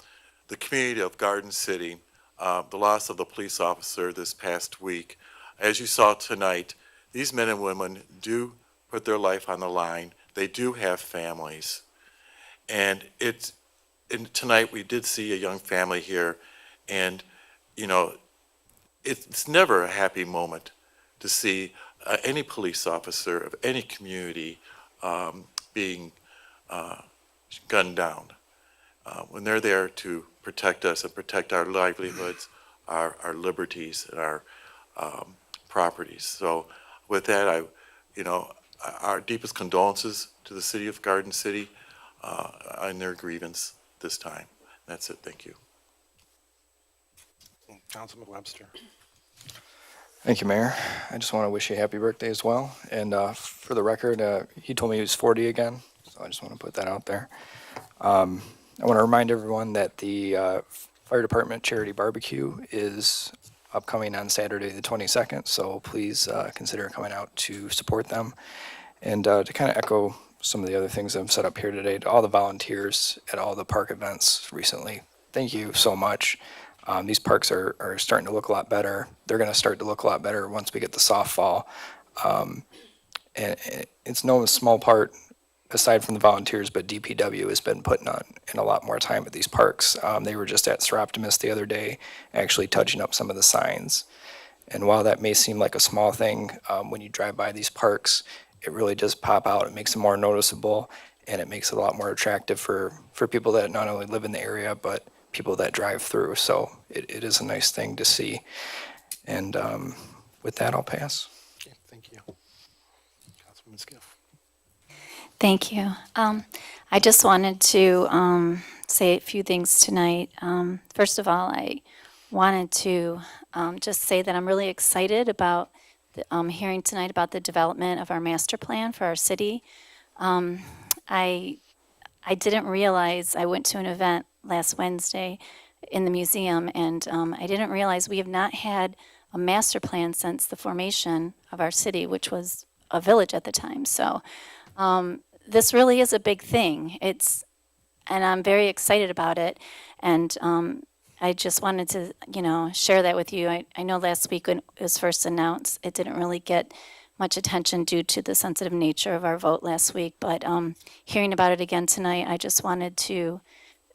the community of Garden City, the loss of the police officer this past week. As you saw tonight, these men and women do put their life on the line. They do have families. And tonight we did see a young family here, and, you know, it's never a happy moment to see any police officer of any community being gunned down when they're there to protect us and protect our livelihoods, our liberties, and our properties. So with that, our deepest condolences to the city of Garden City on their grievance this time. That's it. Thank you. Councilman Webster. Thank you, Mayor. I just want to wish you a happy birthday as well. And for the record, he told me he was 40 again, so I just want to put that out there. I want to remind everyone that the Fire Department Charity Barbecue is upcoming on Saturday the 22nd, so please consider coming out to support them. And to kind of echo some of the other things I've set up here today, to all the volunteers at all the park events recently, thank you so much. These parks are starting to look a lot better. They're going to start to look a lot better once we get the soft fall. And it's no small part, aside from the volunteers, but DPW has been putting in a lot more time at these parks. They were just at Seroptimus the other day, actually touching up some of the signs. And while that may seem like a small thing, when you drive by these parks, it really does pop out. It makes them more noticeable, and it makes it a lot more attractive for people that not only live in the area, but people that drive through. So it is a nice thing to see. And with that, I'll pass. Okay, thank you. Councilman Skiff. Thank you. I just wanted to say a few things tonight. First of all, I wanted to just say that I'm really excited about hearing tonight about the development of our master plan for our city. I didn't realize, I went to an event last Wednesday in the museum, and I didn't realize we have not had a master plan since the formation of our city, which was a village at the time. So this really is a big thing. And I'm very excited about it. And I just wanted to, share that with you. I know last week when it was first announced, it didn't really get much attention due to the sensitive nature of our vote last week. But hearing about it again tonight, I just wanted to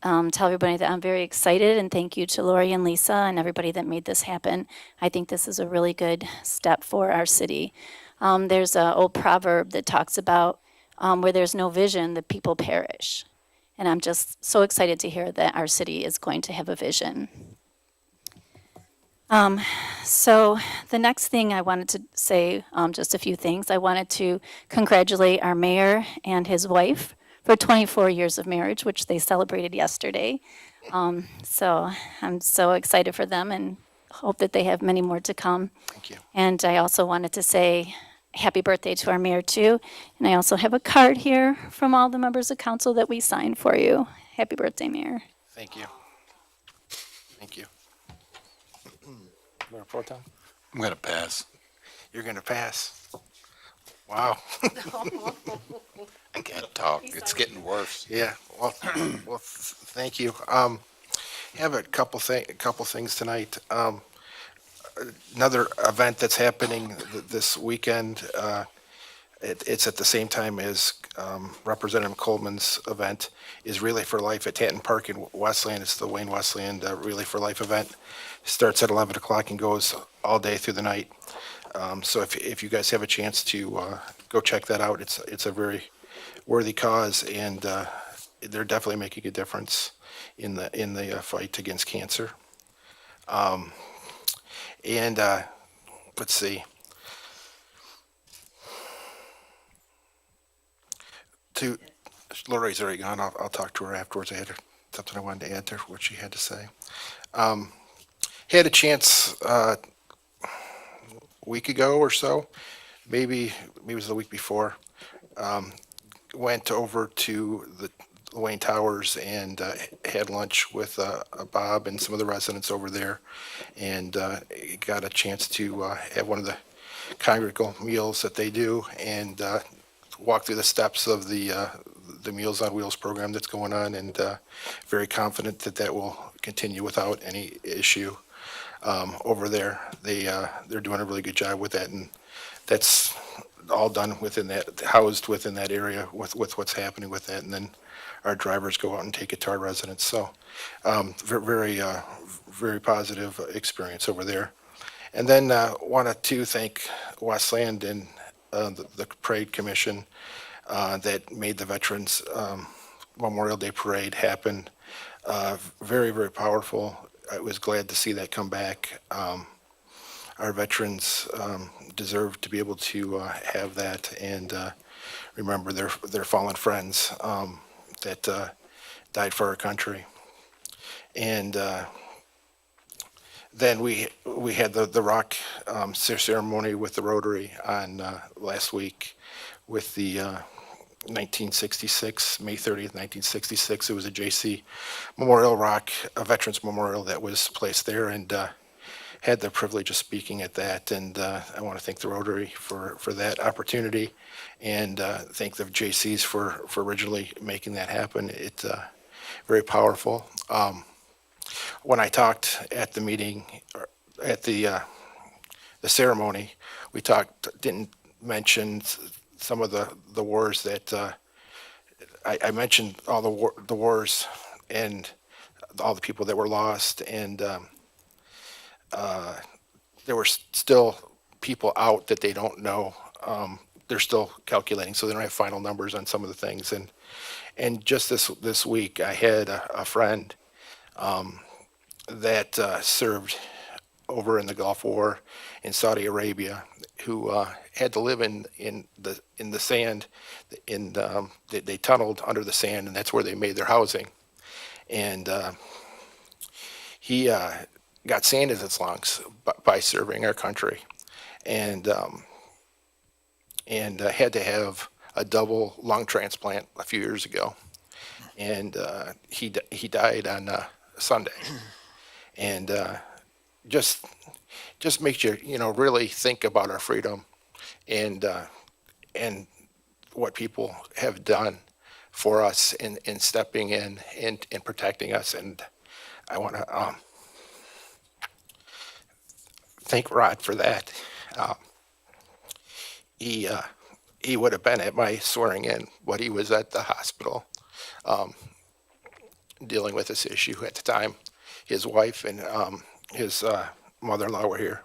tell everybody that I'm very excited, and thank you to Lori and Lisa and everybody that made this happen. I think this is a really good step for our city. There's an old proverb that talks about where there's no vision, the people perish. And I'm just so excited to hear that our city is going to have a vision. So the next thing I wanted to say, just a few things. I wanted to congratulate our mayor and his wife for 24 years of marriage, which they celebrated yesterday. So I'm so excited for them and hope that they have many more to come. Thank you. And I also wanted to say happy birthday to our mayor too. And I also have a card here from all the members of council that we signed for you. Happy birthday, Mayor. Thank you. Thank you. Mayor Pro Tem? I'm going to pass. You're going to pass. Wow. I can't talk. It's getting worse. Yeah, well, thank you. I have a couple things tonight. Another event that's happening this weekend, it's at the same time as Representative Coleman's event, is Relay for Life at Tanton Park in Westland. It's the Wayne Westland Relay for Life event. Starts at 11 o'clock and goes all day through the night. So if you guys have a chance to go check that out, it's a very worthy cause, and they're definitely making a difference in the fight against cancer. And let's see. Lori's already gone. I'll talk to her afterwards. I had something I wanted to add to what she had to say. Had a chance a week ago or so, maybe it was the week before. Went over to the Wayne Towers and had lunch with Bob and some of the residents over there, and got a chance to have one of the congregational meals that they do, and walk through the steps of the Meals on Wheels program that's going on, and very confident that will continue without any issue over there. They're doing a really good job with that, and that's all done within that, housed within that area with what's happening with that, and then our drivers go out and take it to our residents. So very positive experience over there. And then wanted to thank Westland and the Parade Commission that made the Veterans Memorial Day Parade happen. Very powerful. I was glad to see that come back. Our veterans deserve to be able to have that and remember their fallen friends that died for our country. And then we had the rock ceremony with the Rotary on last week with the 1966, May 30th, 1966. It was a J.C. Memorial Rock, a Veterans Memorial that was placed there, and had the privilege of speaking at that. And I want to thank the Rotary for that opportunity, and thank the J.C.'s for originally making that happen. It's very powerful. When I talked at the meeting, at the ceremony, didn't mention some of the wars that I mentioned, all the wars and all the people that were lost, and there were still people out that they don't know. They're still calculating, so they don't have final numbers on some of the things. And just this week, I had a friend that served over in the Gulf War in Saudi Arabia, who had to live in the sand. They tunneled under the sand, and that's where they made their housing. And he got sand in his lungs by serving our country, and had to have a double lung transplant a few years ago. And he died on Sunday. And just makes you really think about our freedom and what people have done for us in stepping in and protecting us. And I want to thank Rod for that. He would have been at my swearing in, but he was at the hospital dealing with this issue at the time. His wife and his mother-in-law were here,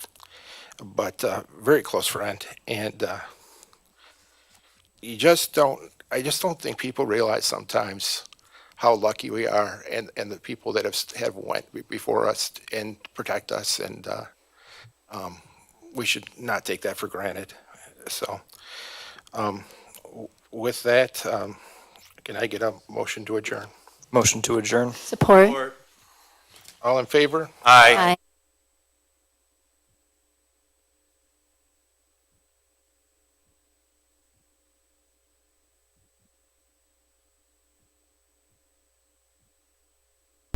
but very close friend. And I just don't think people realize sometimes how lucky we are, and the people that have went before us and protect us, and we should not take that for granted. So with that, can I get a motion to adjourn? Motion to adjourn. Support. All in favor? Aye.